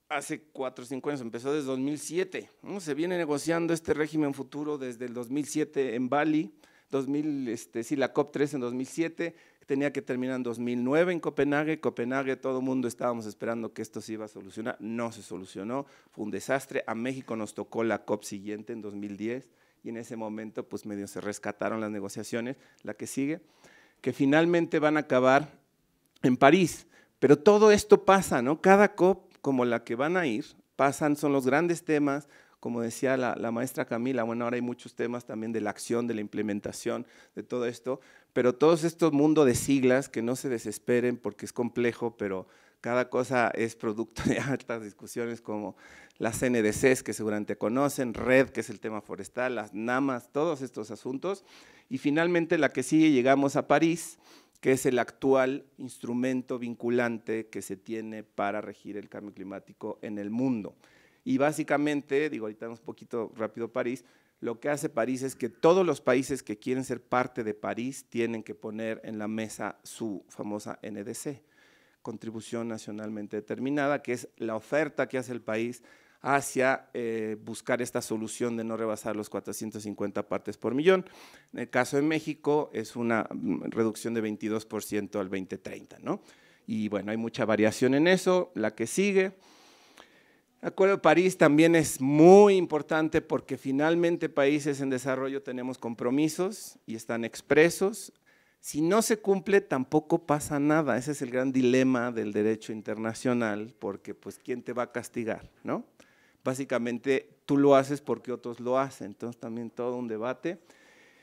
hace 4 o 5 años, empezó desde 2007, ¿no? Se viene negociando este régimen futuro desde el 2007 en Bali, la COP3 en 2007, tenía que terminar en 2009 en Copenhague. Todo el mundo estábamos esperando que esto se iba a solucionar, no se solucionó, fue un desastre. A México nos tocó la COP siguiente en 2010 y en ese momento pues medio se rescataron las negociaciones. La que sigue, que finalmente van a acabar en París. Pero todo esto pasa, ¿no? Cada COP como la que van a ir, son los grandes temas, como decía la maestra Camila, bueno, ahora hay muchos temas también de la acción, de la implementación, de todo esto, pero todos estos mundos de siglas, que no se desesperen porque es complejo, pero cada cosa es producto de altas discusiones como las NDCs, que seguramente conocen, RED, que es el tema forestal, las NAMAs, todos estos asuntos. Y finalmente la que sigue, llegamos a París, que es el actual instrumento vinculante que se tiene para regir el cambio climático en el mundo. Y básicamente, digo, ahorita un poquito rápido París, lo que hace París es que todos los países que quieren ser parte de París tienen que poner en la mesa su famosa NDC, contribución nacionalmente determinada, que es la oferta que hace el país hacia buscar esta solución de no rebasar los 450 partes por millón. En el caso de México es una reducción de 22% al 2030, ¿no? Y bueno, hay mucha variación en eso. La que sigue, el Acuerdo de París también es muy importante porque finalmente países en desarrollo tenemos compromisos y están expresos. Si no se cumple, tampoco pasa nada. Ese es el gran dilema del derecho internacional, porque pues ¿quién te va a castigar, no? Básicamente tú lo haces porque otros lo hacen, entonces también todo un debate.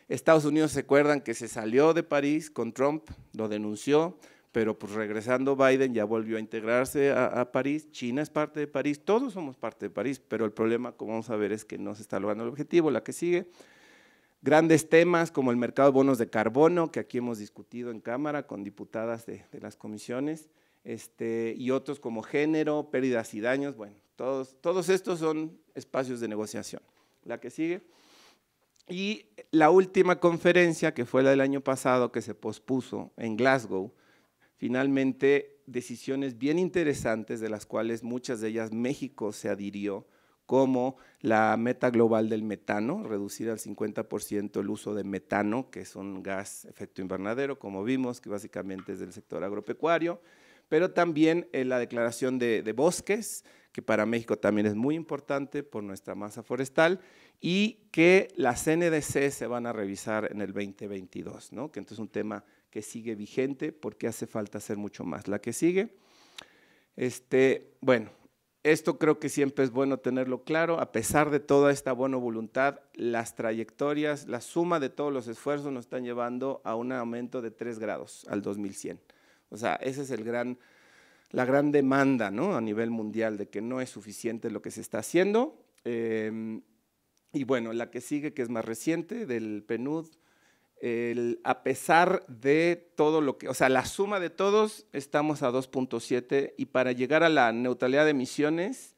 Estados Unidos se acuerdan que se salió de París con Trump, lo denunció, pero pues regresando Biden ya volvió a integrarse a París. China es parte de París, todos somos parte de París, pero el problema, como vamos a ver, es que no se está logrando el objetivo. La que sigue. Grandes temas como el mercado de bonos de carbono, que aquí hemos discutido en Cámara con diputadas de las comisiones, y otros como género, pérdidas y daños, bueno, todos estos son espacios de negociación. La que sigue. Y la última conferencia, que fue la del año pasado, que se pospuso en Glasgow, finalmente decisiones bien interesantes, de las cuales muchas de ellas México se adhirió, como la meta global del metano, reducir al 50% el uso de metano, que es un gas efecto invernadero, como vimos, que básicamente es del sector agropecuario, pero también la declaración de bosques, que para México también es muy importante por nuestra masa forestal, y que las NDC se van a revisar en el 2022, ¿no? Que entonces es un tema que sigue vigente porque hace falta hacer mucho más. La que sigue, bueno, esto creo que siempre es bueno tenerlo claro, a pesar de toda esta buena voluntad, las trayectorias, la suma de todos los esfuerzos nos están llevando a un aumento de 3 grados al 2100. O sea, esa es la gran demanda, ¿no? A nivel mundial, de que no es suficiente lo que se está haciendo. Y bueno, la que sigue, que es más reciente, del PNUD, a pesar de todo lo que, o sea, la suma de todos, estamos a 2.7 y para llegar a la neutralidad de emisiones,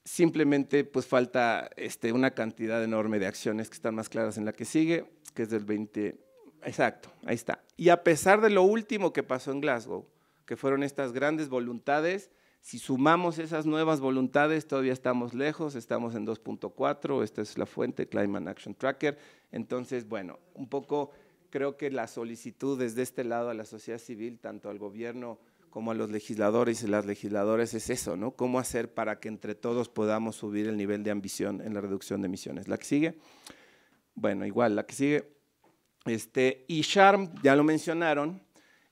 simplemente pues falta una cantidad enorme de acciones que están más claras en la que sigue, que es del 20, exacto, ahí está. Y a pesar de lo último que pasó en Glasgow, que fueron estas grandes voluntades, si sumamos esas nuevas voluntades, todavía estamos lejos, estamos en 2.4, esta es la fuente, Climate Action Tracker. Entonces, bueno, un poco creo que la solicitud desde este lado a la sociedad civil, tanto al gobierno como a los legisladores y las legisladoras, es eso, ¿no? ¿Cómo hacer para que entre todos podamos subir el nivel de ambición en la reducción de emisiones? La que sigue, bueno, igual, la que sigue, y Sharm, ya lo mencionaron,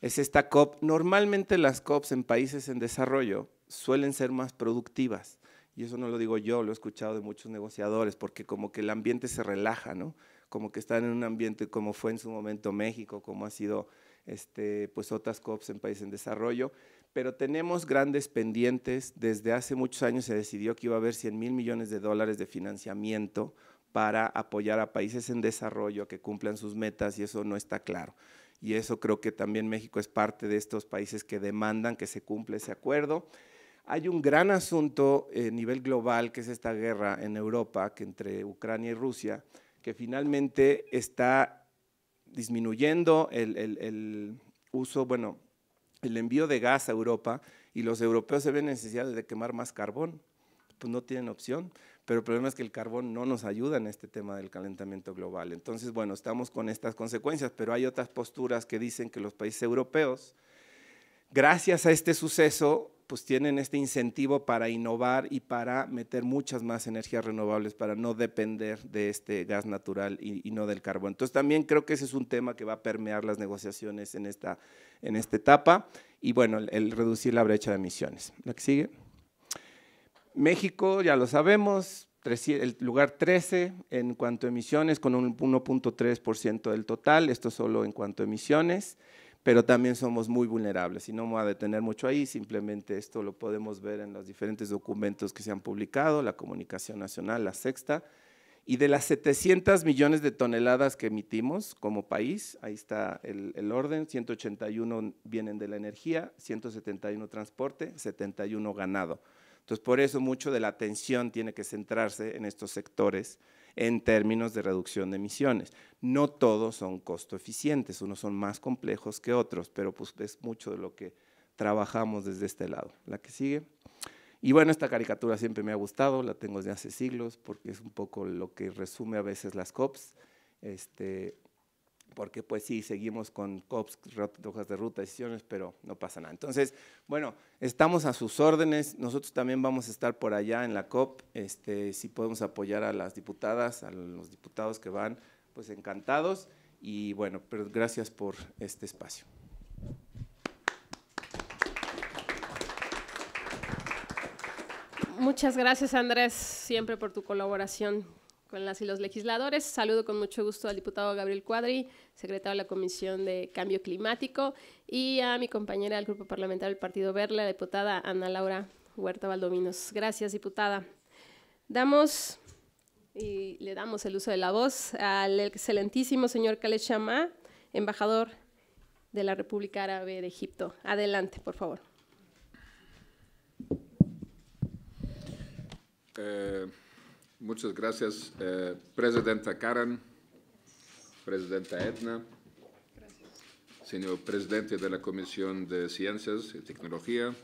es esta COP. Normalmente las COPs en países en desarrollo suelen ser más productivas, y eso no lo digo yo, lo he escuchado de muchos negociadores, porque como que el ambiente se relaja, ¿no? Como que están en un ambiente como fue en su momento México, como ha sido pues otras COPs en países en desarrollo, pero tenemos grandes pendientes. Desde hace muchos años se decidió que iba a haber 100,000 millones de dólares de financiamiento para apoyar a países en desarrollo a que cumplan sus metas, y eso no está claro. Y eso creo que también México es parte de estos países que demandan que se cumpla ese acuerdo. Hay un gran asunto a nivel global, que es esta guerra en Europa, que entre Ucrania y Rusia, que finalmente está disminuyendo el uso, bueno, el envío de gas a Europa, y los europeos se ven necesidad de quemar más carbón, pues no tienen opción. Pero el problema es que el carbón no nos ayuda en este tema del calentamiento global. Entonces, bueno, estamos con estas consecuencias, pero hay otras posturas que dicen que los países europeos, gracias a este suceso, pues tienen este incentivo para innovar y para meter muchas más energías renovables para no depender de este gas natural y no del carbón. Entonces, también creo que ese es un tema que va a permear las negociaciones en esta etapa. Y bueno, el reducir la brecha de emisiones. La que sigue. México, ya lo sabemos, el lugar 13 en cuanto a emisiones, con un 1.3% del total, esto solo en cuanto a emisiones, pero también somos muy vulnerables y no me voy a detener mucho ahí, simplemente esto lo podemos ver en los diferentes documentos que se han publicado, la Comunicación Nacional, la Sexta, y de las 700 millones de toneladas que emitimos como país, ahí está el orden, 181 vienen de la energía, 171 transporte, 71 ganado. Entonces, por eso mucho de la atención tiene que centrarse en estos sectores en términos de reducción de emisiones. No todos son costo eficientes, unos son más complejos que otros, pero pues es mucho de lo que trabajamos desde este lado. La que sigue. Y bueno, esta caricatura siempre me ha gustado, la tengo desde hace siglos, porque es un poco lo que resume a veces las COPs, porque pues sí, seguimos con COPs, hojas de ruta, decisiones, pero no pasa nada. Entonces, bueno, estamos a sus órdenes, nosotros también vamos a estar por allá en la COP, si podemos apoyar a las diputadas, a los diputados que van, pues encantados, y bueno, pero gracias por este espacio. Muchas gracias, Andrés, siempre por tu colaboración con las y los legisladores. Saludo con mucho gusto al diputado Gabriel Cuadri, secretario de la Comisión de Cambio Climático, y a mi compañera del Grupo Parlamentario del Partido Verde, la diputada Ana Laura Huerta Valdovinos. Gracias, diputada. Le damos el uso de la voz al excelentísimo señor Khaled Shamaa, embajador de la República Árabe de Egipto. Adelante, por favor. Muchas gracias, Presidenta Karen, Presidenta Edna, señor Presidente de la Comisión de Ciencias y Tecnología,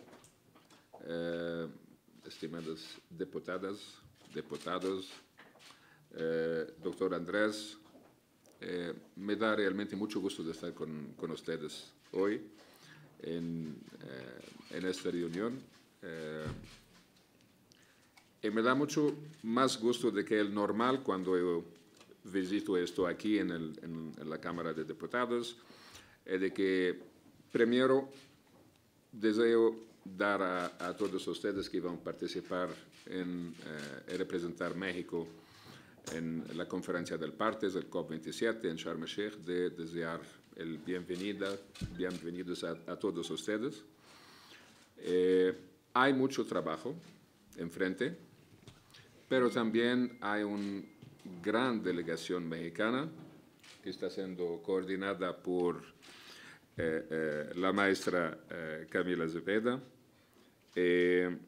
estimadas diputadas, diputados, doctor Andrés, me da realmente mucho gusto de estar con ustedes hoy en esta reunión. Y me da mucho más gusto de que el normal cuando yo visito esto aquí en la Cámara de Diputados, de que primero deseo dar a todos ustedes que van a participar en representar México en la conferencia del Partes, el COP27 en Sharm el-Sheikh, de desear el bienvenidos a todos ustedes. Hay mucho trabajo enfrente, pero también hay una gran delegación mexicana que está siendo coordinada por la maestra Camila Zepeda. El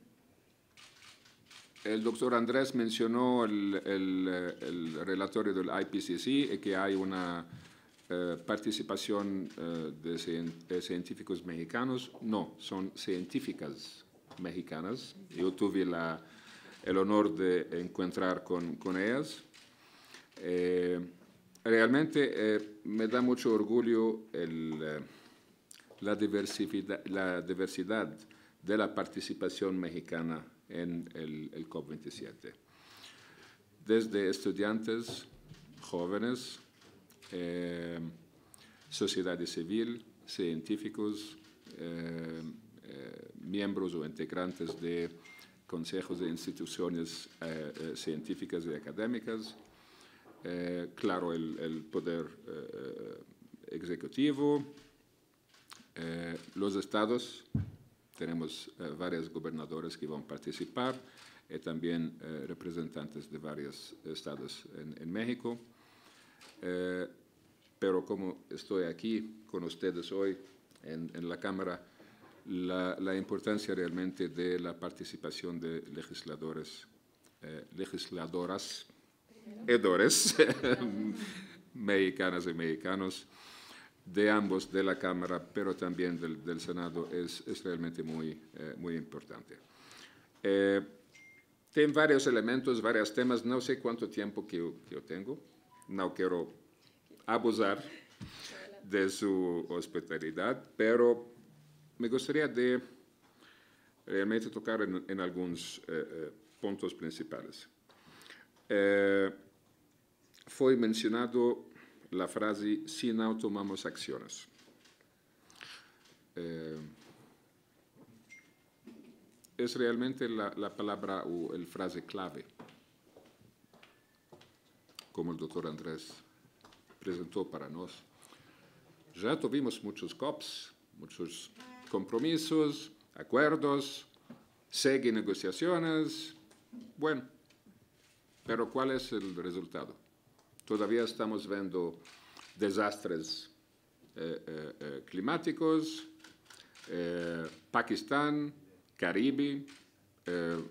doctor Andrés mencionó el relatorio del IPCC y que hay una participación de científicos mexicanos. No, son científicas mexicanas. Yo tuve el honor de encontrar con ellas. Realmente me da mucho orgullo la diversidad de la participación mexicana en el COP27. Desde estudiantes, jóvenes, sociedad civil, científicos, miembros o integrantes de consejos de instituciones científicas y académicas, claro, el poder ejecutivo, los estados, tenemos varios gobernadores que van a participar y también representantes de varios estados en México. Pero como estoy aquí con ustedes hoy en la Cámara, la importancia realmente de la participación de legisladores, legisladoras, edores, mexicanas y mexicanos, de ambos, de la Cámara, pero también del Senado, es realmente muy importante. Tiene varios elementos, varios temas, no sé cuánto tiempo que yo tengo, no quiero abusar de su hospitalidad, pero me gustaría de realmente tocar en algunos puntos principales. Fue mencionado la frase si no tomamos acciones. es realmente la palabra o el frase clave, como el doctor Andrés presentó para nosotros. Ya tuvimos muchos COPs, muchos compromisos, acuerdos, sigue negociaciones. Bueno, pero ¿cuál es el resultado? Todavía estamos viendo desastres climáticos, Pakistán, Caribe,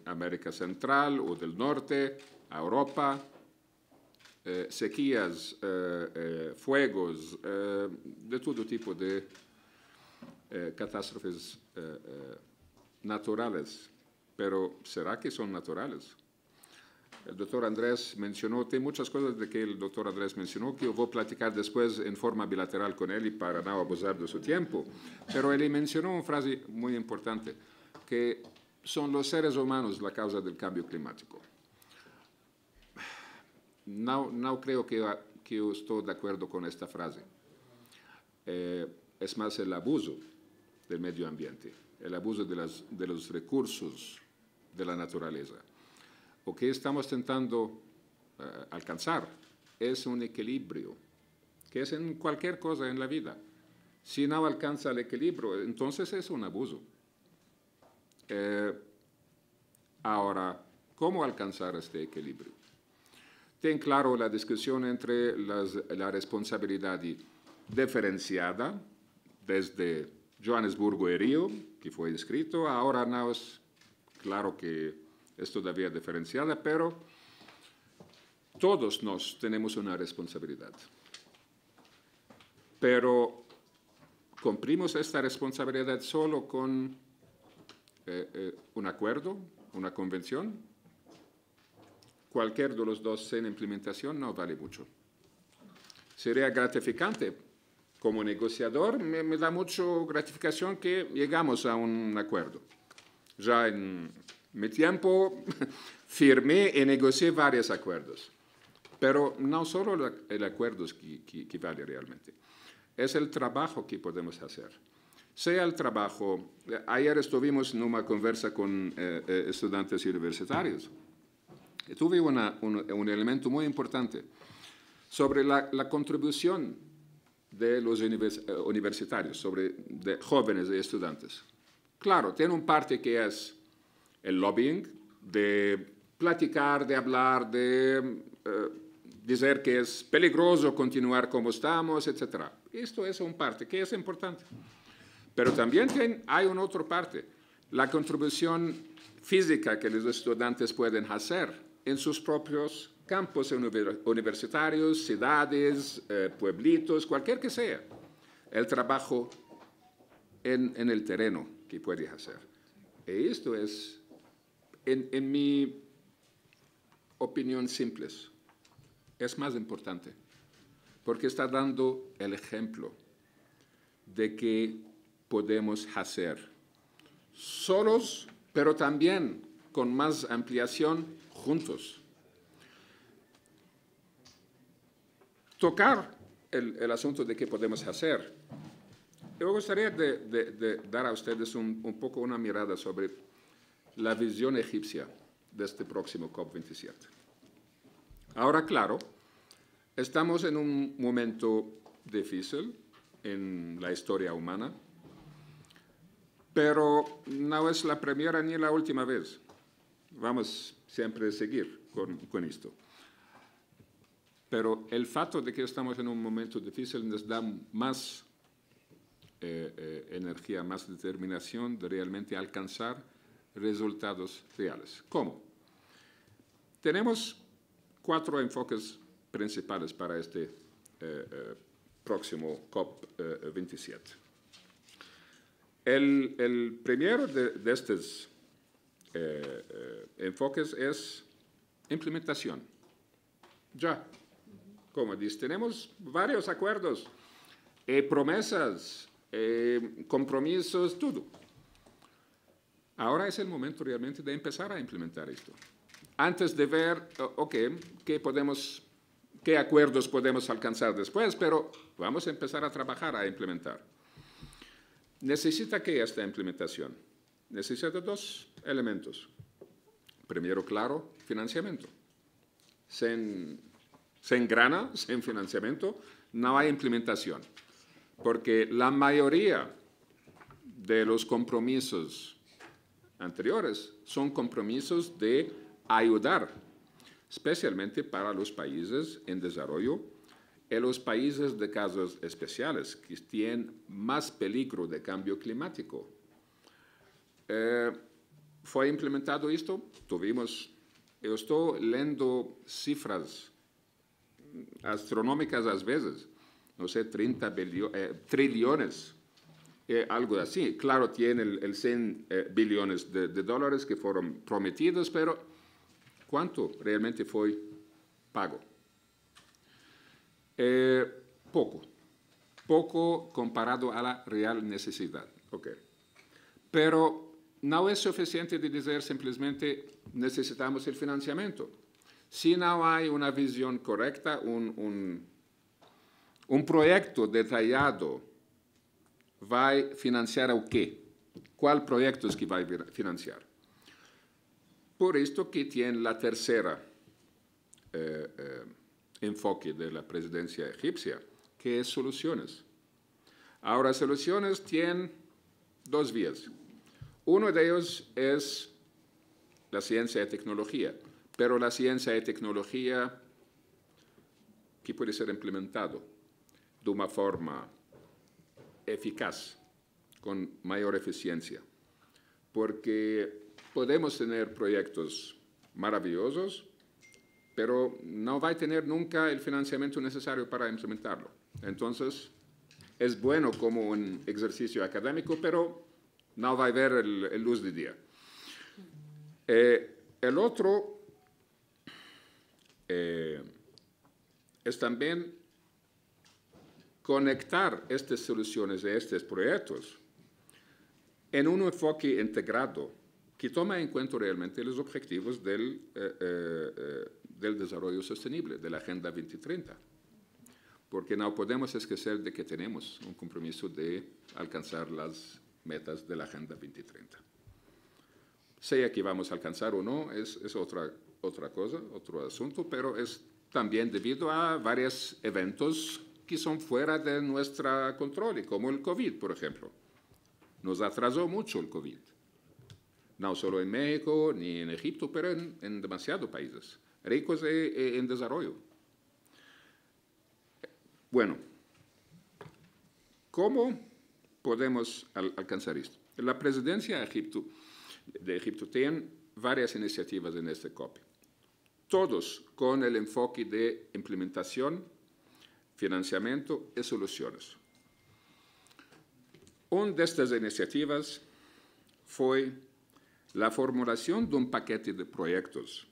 América Central o del Norte, Europa, sequías, fuegos, de todo tipo de catástrofes naturales. Pero ¿será que son naturales? El doctor Andrés mencionó, hay muchas cosas de que el doctor Andrés mencionó que yo voy a platicar después en forma bilateral con él y para no abusar de su tiempo. Pero él mencionó una frase muy importante, que son los seres humanos la causa del cambio climático. No creo que yo estoy de acuerdo con esta frase. Es más el abuso del medio ambiente, el abuso de los recursos de la naturaleza. Lo que estamos intentando alcanzar es un equilibrio, que es en cualquier cosa en la vida. Si no alcanza el equilibrio, entonces es un abuso. Ahora, ¿cómo alcanzar este equilibrio? Ten claro la discusión entre la responsabilidad diferenciada desde Johannesburgo y Río, que fue escrito, ahora no es claro que es todavía diferenciada, pero todos nos tenemos una responsabilidad. Pero cumplimos esta responsabilidad solo con un acuerdo, una convención. Cualquier de los dos sin implementación no vale mucho. Sería gratificante. Como negociador me da mucho gratificación que llegamos a un acuerdo. Ya en mi tiempo firmé y negocié varios acuerdos. Pero no solo el acuerdo que vale realmente. Es el trabajo que podemos hacer. Sea el trabajo. Ayer estuvimos en una conversa con estudiantes universitarios. Y tuve un elemento muy importante sobre la contribución de los universitarios, de jóvenes y estudiantes. Claro, tiene un parte que es el lobbying, de platicar, de hablar, de decir que es peligroso continuar como estamos, etc. Esto es una parte que es importante. Pero también hay una otra parte, la contribución física que los estudiantes pueden hacer en sus propios campos universitarios, ciudades, pueblitos, cualquier que sea. El trabajo en el terreno que puede hacer. Y esto es, en mi opinión simple, es más importante, porque está dando el ejemplo de que podemos hacer solos, pero también con más ampliación juntos. Tocar el asunto de qué podemos hacer. Me gustaría de dar a ustedes un poco una mirada sobre la visión egipcia de este próximo COP27. Ahora, claro, estamos en un momento difícil en la historia humana, pero no es la primera ni la última vez. Vamos siempre a seguir con esto. Pero el fato de que estamos en un momento difícil nos da más energía, más determinación de realmente alcanzar resultados reales. ¿Cómo? Tenemos 4 enfoques principales para este próximo COP27. El primero de estos enfoques es implementación. Ya, como dice, tenemos varios acuerdos, promesas, compromisos, todo. Ahora es el momento realmente de empezar a implementar esto. Antes de ver, qué acuerdos podemos alcanzar después, pero vamos a empezar a trabajar, a implementar. ¿Necesita qué esta implementación? Necesita 2 elementos. Primero, claro, financiamiento. Sin grana, sin financiamiento, no hay implementación. Porque la mayoría de los compromisos anteriores son compromisos de ayudar, especialmente para los países en desarrollo y los países de casos especiales que tienen más peligro de cambio climático. ¿Fue implementado esto? Yo estoy leyendo cifras astronómicas a veces, no sé, 30 trillones, algo así. Claro, tiene el 100 billones de dólares que fueron prometidos, pero ¿cuánto realmente fue pago? Poco comparado a la real necesidad. Okay. Pero no es suficiente de decir simplemente necesitamos el financiamiento. Si no hay una visión correcta, un proyecto detallado, ¿va a financiar o qué? ¿Cuál proyecto es que va a financiar? Por esto que tiene la tercera enfoque de la presidencia egipcia, que es soluciones. Ahora, soluciones tienen dos vías. Uno de ellos es la ciencia y tecnología, pero la ciencia y tecnología que puede ser implementado de una forma eficaz, con mayor eficiencia, porque podemos tener proyectos maravillosos, pero no va a tener nunca el financiamiento necesario para implementarlo. Entonces, es bueno como un ejercicio académico, pero no va a ver el luz de día. El otro es también conectar estas soluciones y estos proyectos en un enfoque integrado que toma en cuenta realmente los objetivos del desarrollo sostenible, de la Agenda 2030. Porque no podemos esquecer de que tenemos un compromiso de alcanzar las metas de la Agenda 2030. Sea que vamos a alcanzar o no, es otra cosa, otro asunto, pero es también debido a varios eventos que son fuera de nuestro control, como el COVID, por ejemplo. Nos atrasó mucho el COVID. No solo en México ni en Egipto, pero en demasiados países, ricos en desarrollo. Bueno, ¿cómo podemos alcanzar esto? La presidencia de Egipto tiene varias iniciativas en este COP, todos con el enfoque de implementación, financiamiento y soluciones. Una de estas iniciativas fue la formulación de un paquete de proyectos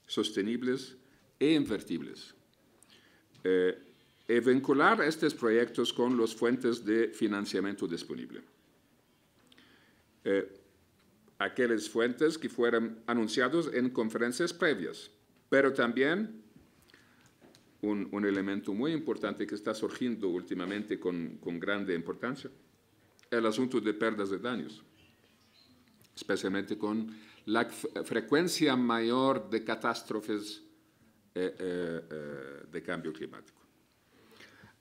sostenibles e invertibles, y vincular estos proyectos con las fuentes de financiamiento disponible. Aquellas fuentes que fueron anunciados en conferencias previas, pero también un elemento muy importante que está surgiendo últimamente con grande importancia, el asunto de pérdidas y daños, especialmente con la frecuencia mayor de catástrofes de cambio climático.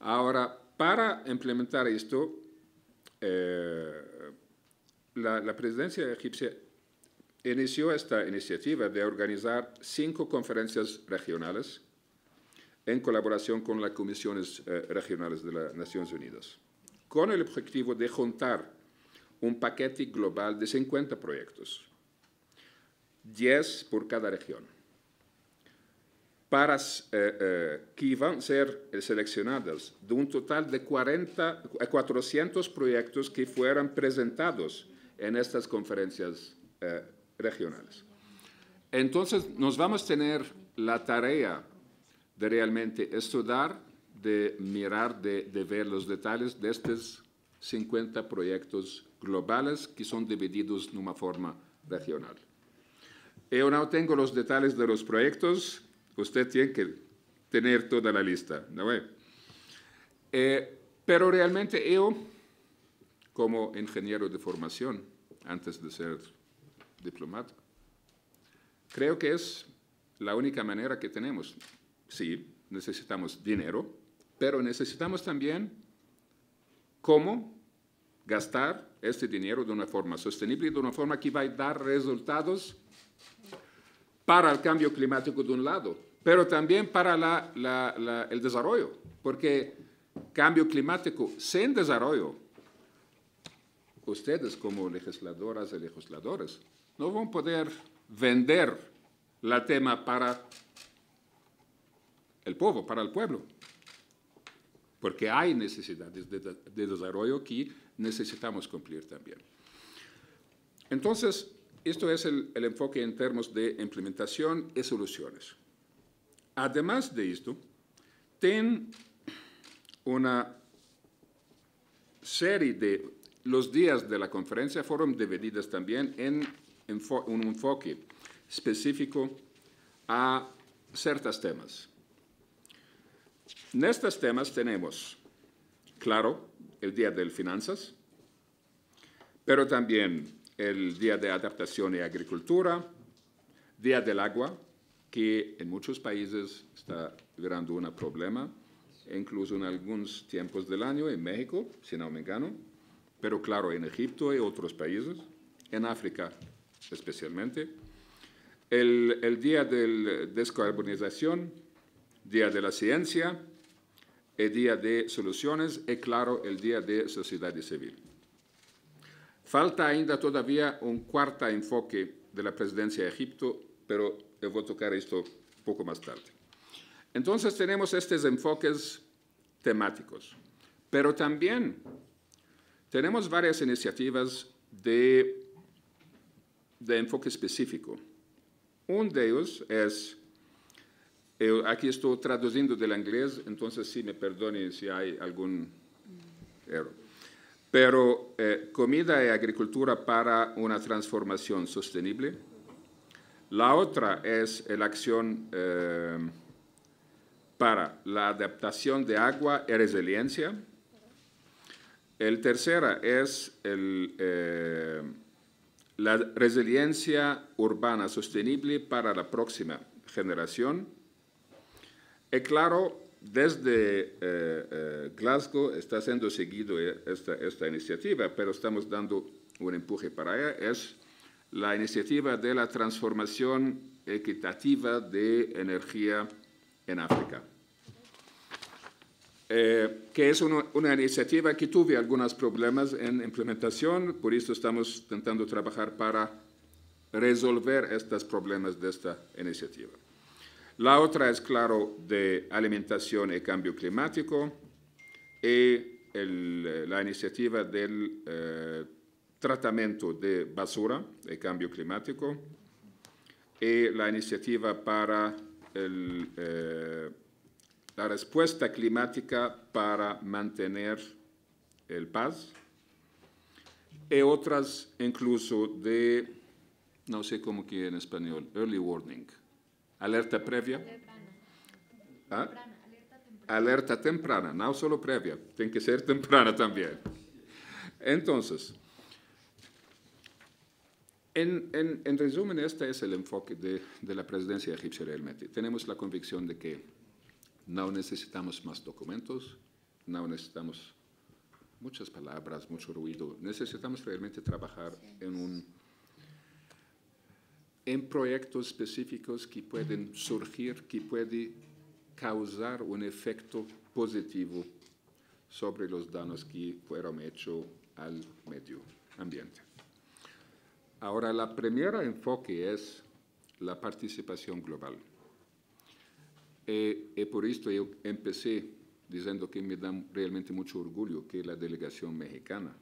Ahora, para implementar esto, la presidencia egipcia inició esta iniciativa de organizar 5 conferencias regionales en colaboración con las comisiones regionales de las Naciones Unidas, con el objetivo de juntar un paquete global de 50 proyectos, 10 por cada región, para que van a ser seleccionadas de un total de 400 proyectos que fueran presentados en estas conferencias regionales. Entonces, nos vamos a tener la tarea de realmente estudiar, de mirar, de ver los detalles de estos 50 proyectos globales que son divididos de una forma regional. Yo no tengo los detalles de los proyectos, usted tiene que tener toda la lista, ¿no? Pero realmente yo, como ingeniero de formación, antes de ser diplomático. Creo que es la única manera que tenemos. Sí, necesitamos dinero, pero necesitamos también cómo gastar este dinero de una forma sostenible y de una forma que va a dar resultados para el cambio climático de un lado, pero también para el desarrollo, porque cambio climático sin desarrollo, ustedes como legisladoras y legisladores no van a poder vender el tema para el pueblo, porque hay necesidades de desarrollo que necesitamos cumplir también. Entonces, esto es el enfoque en términos de implementación y soluciones. Además de esto, ten una serie de los días de la conferencia fueron divididos también en un enfoque específico a ciertos temas. En estos temas tenemos, claro, el Día de las Finanzas, pero también el Día de Adaptación y Agricultura, Día del Agua, que en muchos países está generando un problema, incluso en algunos tiempos del año, en México, si no me engano, pero claro, en Egipto y otros países, en África especialmente. El Día de la Descarbonización, Día de la Ciencia, el Día de Soluciones y, claro, el Día de Sociedad Civil. Falta ainda todavía un cuarto enfoque de la presidencia de Egipto, pero yo voy a tocar esto un poco más tarde. Entonces tenemos estos enfoques temáticos, pero también tenemos varias iniciativas de enfoque específico. Uno de ellos es, aquí estoy traduciendo del inglés, entonces sí me perdone si hay algún error. Pero comida y agricultura para una transformación sostenible. La otra es la acción para la adaptación de agua y resiliencia. El tercera es la resiliencia urbana sostenible para la próxima generación. Y claro, desde Glasgow está siendo seguido esta iniciativa, pero estamos dando un empuje para ella. Es la iniciativa de la transformación equitativa de energía en África, que es una iniciativa que tuve algunos problemas en implementación, por eso estamos intentando trabajar para resolver estos problemas de esta iniciativa. La otra es, claro, de alimentación y cambio climático, y la iniciativa del tratamiento de basura y cambio climático, y la iniciativa para la respuesta climática para mantener el paz, y otras incluso de, no sé cómo que en español, early warning, alerta previa. ¿Ah? Alerta temprana, no solo previa, tiene que ser temprana también. Entonces, en resumen, este es el enfoque de la presidencia egipcia realmente. Tenemos la convicción de que no necesitamos más documentos, no necesitamos muchas palabras, mucho ruido. Necesitamos realmente trabajar en proyectos específicos que pueden surgir, que pueden causar un efecto positivo sobre los daños que fueron hechos al medio ambiente. Ahora, el primer enfoque es la participación global. Y por esto yo empecé diciendo que me da realmente mucho orgullo que la delegación mexicana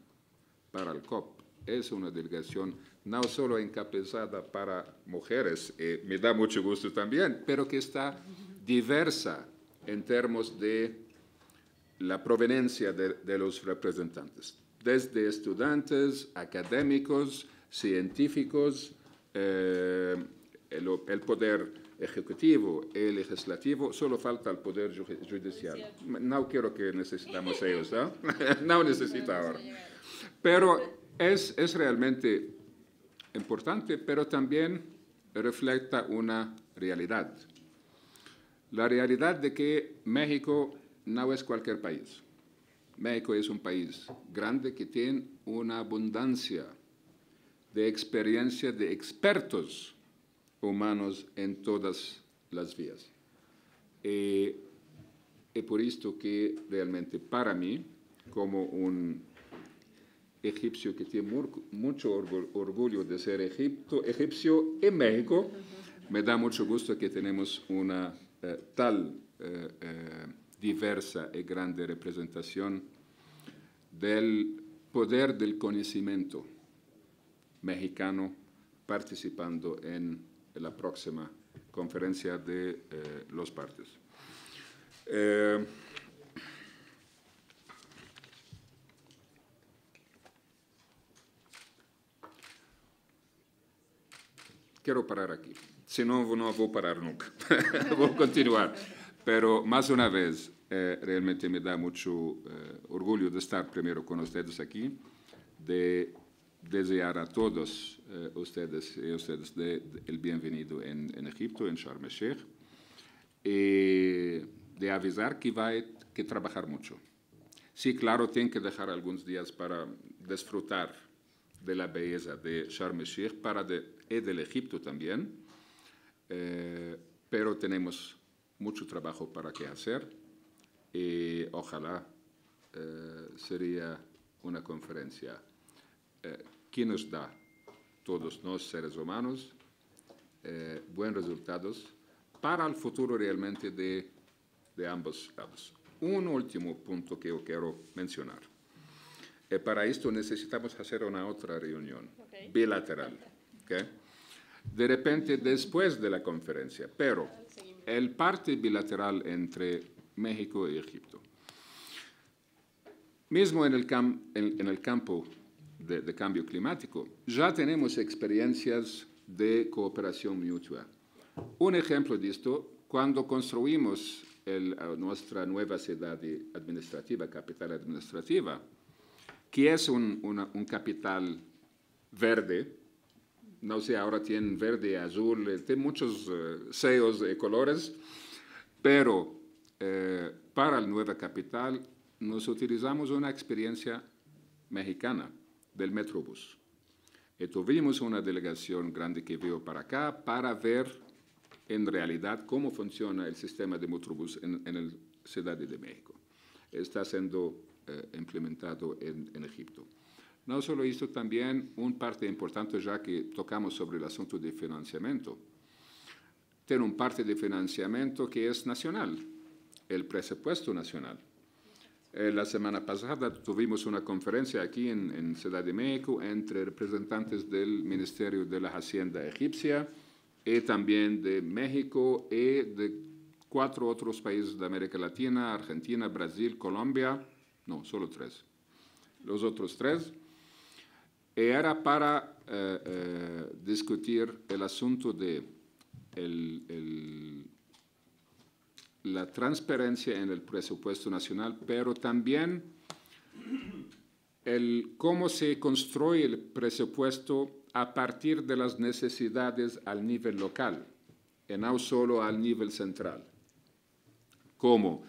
para el COP es una delegación no solo encabezada para mujeres, me da mucho gusto también, pero que está diversa en términos de la proveniencia de los representantes, desde estudiantes, académicos, científicos, el poder ejecutivo y legislativo, solo falta el poder judicial. No quiero que necesitamos ellos, ¿no? No necesita ahora. Pero es realmente importante, pero también refleja una realidad. La realidad de que México no es cualquier país. México es un país grande que tiene una abundancia de experiencia de expertos humanos en todas las vías. Y por esto que realmente para mí, como un egipcio que tiene mucho orgullo de ser egipcio en México, me da mucho gusto que tenemos una tal diversa y grande representación del poder del conocimiento mexicano participando en la próxima conferencia de los partes. Quiero parar aquí. Si no, no voy a parar nunca. Voy a continuar. Pero más una vez, realmente me da mucho orgullo de estar primero con ustedes aquí, de desear a todos ustedes y ustedes el bienvenido en Egipto, en Sharm el Sheikh, y de avisar que hay que trabajar mucho. Sí, claro, tienen que dejar algunos días para disfrutar de la belleza de Sharm el Sheikh y del Egipto también, pero tenemos mucho trabajo para que hacer y ojalá sería una conferencia que nos da todos los seres humanos buenos resultados para el futuro realmente de ambos lados. Un último punto que yo quiero mencionar. Para esto necesitamos hacer una otra reunión bilateral. ¿Okay? De repente, después de la conferencia, pero el parte bilateral entre México y Egipto. Mismo en el campo de cambio climático, ya tenemos experiencias de cooperación mutua. Un ejemplo de esto, cuando construimos nuestra nueva ciudad administrativa, capital administrativa, que es un capital verde, no sé, ahora tienen verde, azul, tiene muchos sellos de colores, pero para la nueva capital nos utilizamos una experiencia mexicana del Metrobús. Y tuvimos una delegación grande que vino para acá para ver en realidad cómo funciona el sistema de Metrobús en la Ciudad de México. Está siendo implementado en Egipto. No solo esto, también una parte importante, ya que tocamos sobre el asunto de financiamiento. Tiene una parte de financiamiento que es nacional, el presupuesto nacional. La semana pasada tuvimos una conferencia aquí en Ciudad de México entre representantes del Ministerio de la Hacienda egipcia y también de México y de 4 otros países de América Latina, Argentina, Brasil, Colombia, no, solo 3. Los otros 3. Era para discutir el asunto de la transparencia en el presupuesto nacional, pero también cómo se construye el presupuesto a partir de las necesidades al nivel local, y no solo al nivel central. Como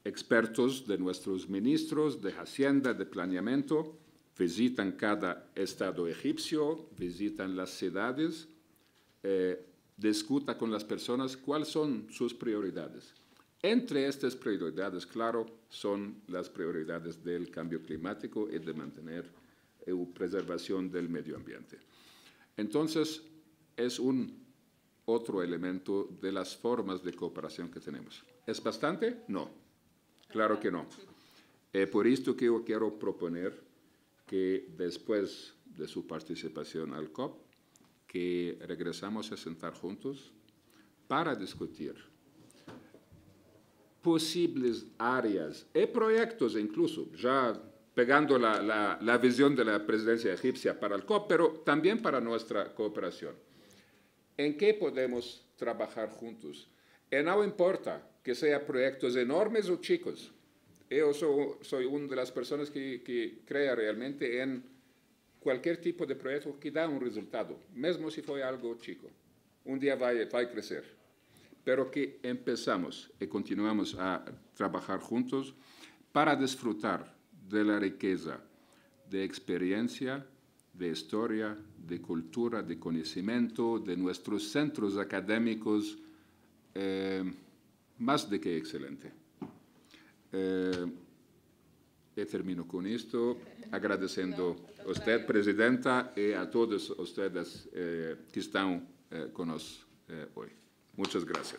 expertos de nuestros ministros de Hacienda, de Planeamiento, visitan cada estado egipcio, visitan las ciudades, discuta con las personas cuáles son sus prioridades. Entre estas prioridades, claro, son las prioridades del cambio climático y de mantener preservación del medio ambiente. Entonces, es otro elemento de las formas de cooperación que tenemos. ¿Es bastante? No, claro que no. Por esto que yo quiero proponer que después de su participación al COP, que regresamos a sentar juntos para discutir posibles áreas y proyectos incluso, ya pegando la visión de la presidencia egipcia para el COP, pero también para nuestra cooperación. ¿En qué podemos trabajar juntos? Y no importa que sean proyectos enormes o chicos. Yo soy una de las personas que cree realmente en cualquier tipo de proyecto que da un resultado, mesmo si fue algo chico. Un día va a crecer, pero que empezamos y continuamos a trabajar juntos para disfrutar de la riqueza de experiencia, de historia, de cultura, de conocimiento, de nuestros centros académicos, más de que excelente. Termino con esto, agradeciendo a usted, Presidenta, y a todos ustedes que están con nosotros hoy. Muchas gracias.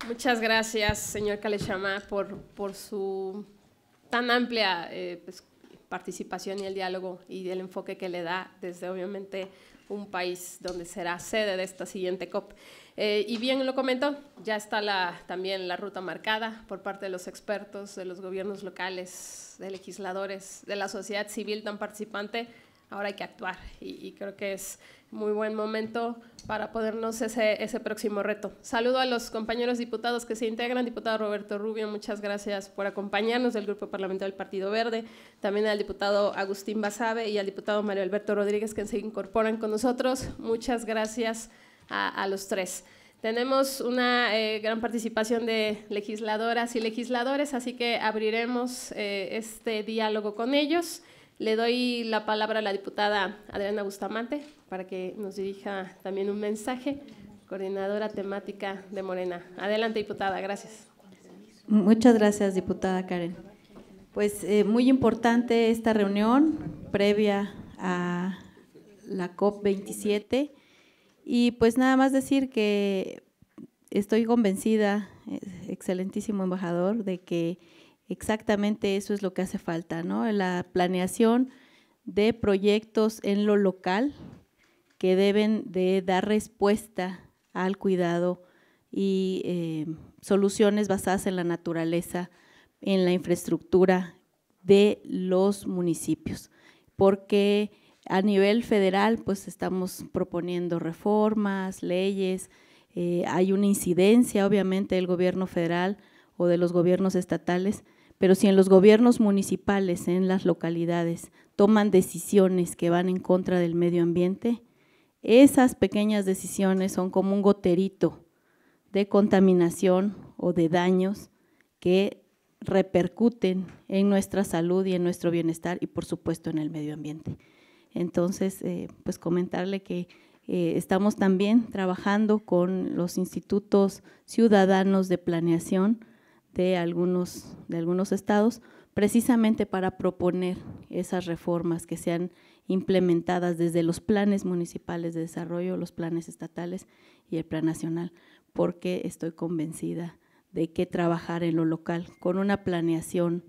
Muchas gracias, señor Kaleshama, por su tan amplia pues, participación y el diálogo y el enfoque que le da desde, obviamente, un país donde será sede de esta siguiente COP. Y bien lo comentó, ya está también la ruta marcada por parte de los expertos, de los gobiernos locales, de legisladores, de la sociedad civil tan participante. Ahora hay que actuar y creo que es muy buen momento para ponernos ese próximo reto. Saludo a los compañeros diputados que se integran. Diputado Roberto Rubio, muchas gracias por acompañarnos, del Grupo Parlamentario del Partido Verde. También al diputado Agustín Basabe y al diputado Mario Alberto Rodríguez, que se incorporan con nosotros. Muchas gracias a los tres. Tenemos una gran participación de legisladoras y legisladores, así que abriremos este diálogo con ellos. Le doy la palabra a la diputada Adriana Bustamante para que nos dirija también un mensaje, coordinadora temática de Morena. Adelante, diputada, gracias. Muchas gracias, diputada Karen. Pues muy importante esta reunión previa a la COP27 y pues nada más decir que estoy convencida, excelentísimo embajador, de que exactamente eso es lo que hace falta, ¿no? La planeación de proyectos en lo local que deben de dar respuesta al cuidado y soluciones basadas en la naturaleza, en la infraestructura de los municipios, porque a nivel federal pues estamos proponiendo reformas, leyes, hay una incidencia obviamente del gobierno federal o de los gobiernos estatales, pero si en los gobiernos municipales, en las localidades, toman decisiones que van en contra del medio ambiente, esas pequeñas decisiones son como un goterito de contaminación o de daños que repercuten en nuestra salud y en nuestro bienestar y por supuesto en el medio ambiente. Entonces, pues comentarle que estamos también trabajando con los institutos ciudadanos de planeación de algunos estados, precisamente para proponer esas reformas que sean implementadas desde los planes municipales de desarrollo, los planes estatales y el plan nacional, porque estoy convencida de que trabajar en lo local con una planeación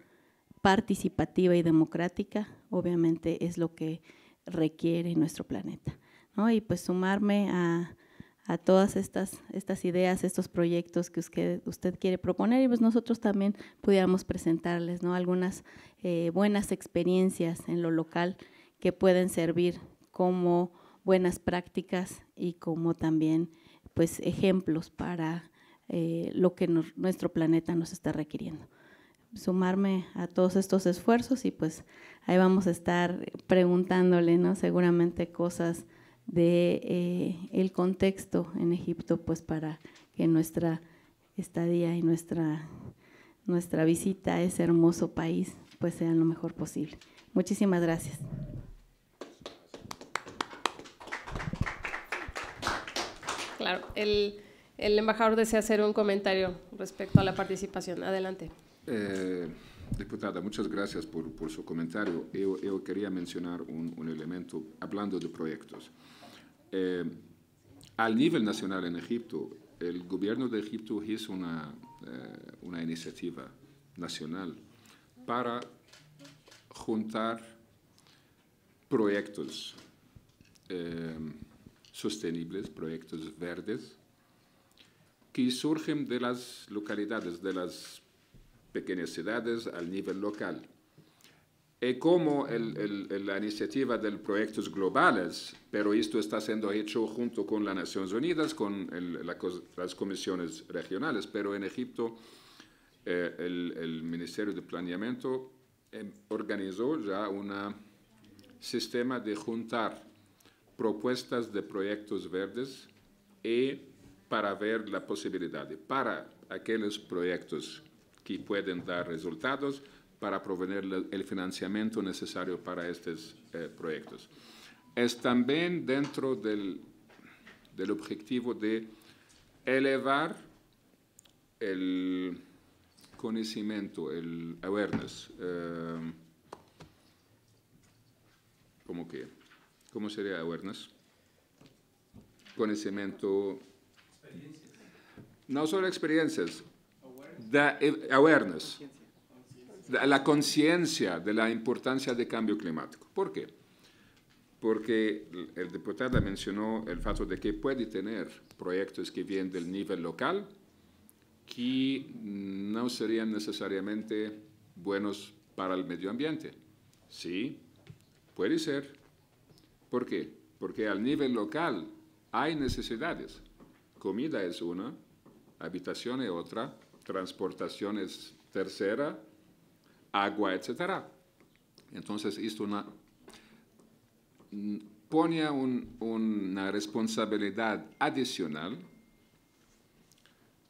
participativa y democrática, obviamente es lo que requiere nuestro planeta, ¿no? Y pues sumarme a todas estas ideas, estos proyectos que usted quiere proponer y pues nosotros también pudiéramos presentarles, ¿no? Algunas buenas experiencias en lo local que pueden servir como buenas prácticas y como también pues ejemplos para lo que nuestro planeta nos está requiriendo. Sumarme a todos estos esfuerzos y pues ahí vamos a estar preguntándole, ¿no? Seguramente cosas de el contexto en Egipto, pues para que nuestra estadía y nuestra visita a ese hermoso país pues sean lo mejor posible. Muchísimas gracias. Claro, el embajador desea hacer un comentario respecto a la participación. Adelante. Diputada, muchas gracias por su comentario. Yo quería mencionar un elemento hablando de proyectos. Al nivel nacional en Egipto, el gobierno de Egipto hizo una iniciativa nacional para juntar proyectos sostenibles, proyectos verdes, que surgen de las localidades, de las pequeñas ciudades al nivel local. Y como la iniciativa de proyectos globales, pero esto está siendo hecho junto con las Naciones Unidas, con las comisiones regionales, pero en Egipto el Ministerio de Planeamiento organizó ya un sistema de juntar propuestas de proyectos verdes y para ver la posibilidad de, para aquellos proyectos que pueden dar resultados, para proveer el financiamiento necesario para estos proyectos. Es también dentro del objetivo de elevar el conocimiento, el awareness, ¿cómo sería awareness? Conocimiento, no solo experiencias, awareness, la conciencia de la importancia del cambio climático. ¿Por qué? Porque el diputado mencionó el fato de que puede tener proyectos que vienen del nivel local que no serían necesariamente buenos para el medio ambiente. Sí, puede ser. ¿Por qué? Porque al nivel local hay necesidades. Comida es una, habitación es otra, transportación es tercera, agua, etc. Entonces, esto pone una responsabilidad adicional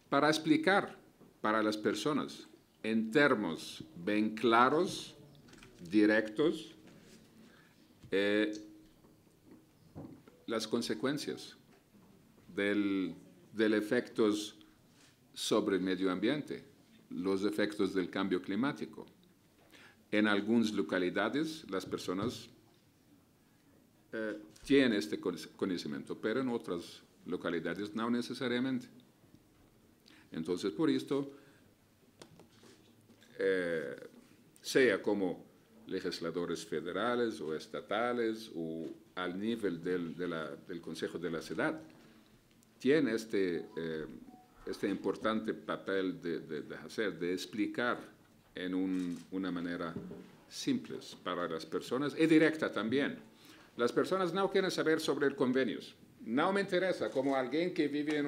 para explicar para las personas en términos bien claros, directos, las consecuencias del efectos sobre el medio ambiente, los efectos del cambio climático. En algunas localidades las personas tienen este conocimiento, pero en otras localidades no necesariamente. Entonces, por esto, sea como legisladores federales o estatales o al nivel del Consejo de la Ciudad, tiene este importante papel de explicar en una manera simple para las personas y directa también. Las personas no quieren saber sobre convenios. No me interesa, como alguien que vive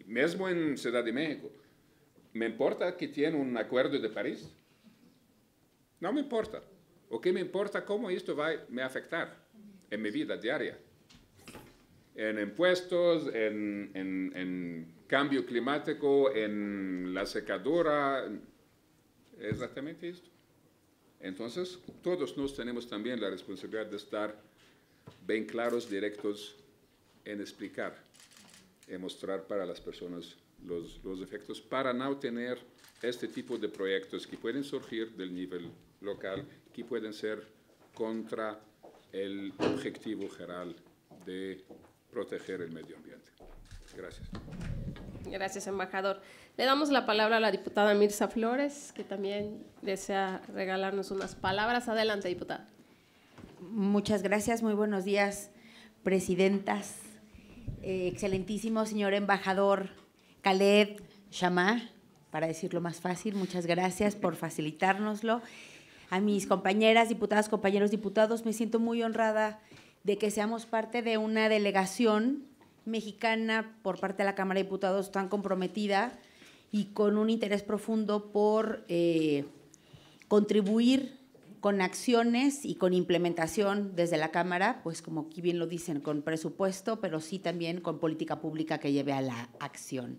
mismo en Ciudad de México, ¿me importa que tiene un acuerdo de París? No me importa. ¿O qué me importa cómo esto va a afectar en mi vida diaria? En impuestos, en cambio climático, en la secadora, exactamente esto. Entonces, todos nos tenemos también la responsabilidad de estar bien claros, directos en explicar, en mostrar para las personas los efectos, para no tener este tipo de proyectos que pueden surgir del nivel local, que pueden ser contra el objetivo general de proteger el medio ambiente. Gracias. Gracias, embajador. Le damos la palabra a la diputada Mirza Flores, que también desea regalarnos unas palabras. Adelante, diputada. Muchas gracias, muy buenos días, presidentas. Excelentísimo señor embajador Khaled Shammah, para decirlo más fácil, muchas gracias por facilitárnoslo. A mis compañeras diputadas, compañeros diputados, me siento muy honrada de que seamos parte de una delegación mexicana por parte de la Cámara de Diputados tan comprometida y con un interés profundo por contribuir con acciones y con implementación desde la Cámara, pues como aquí bien lo dicen, con presupuesto, pero sí también con política pública que lleve a la acción.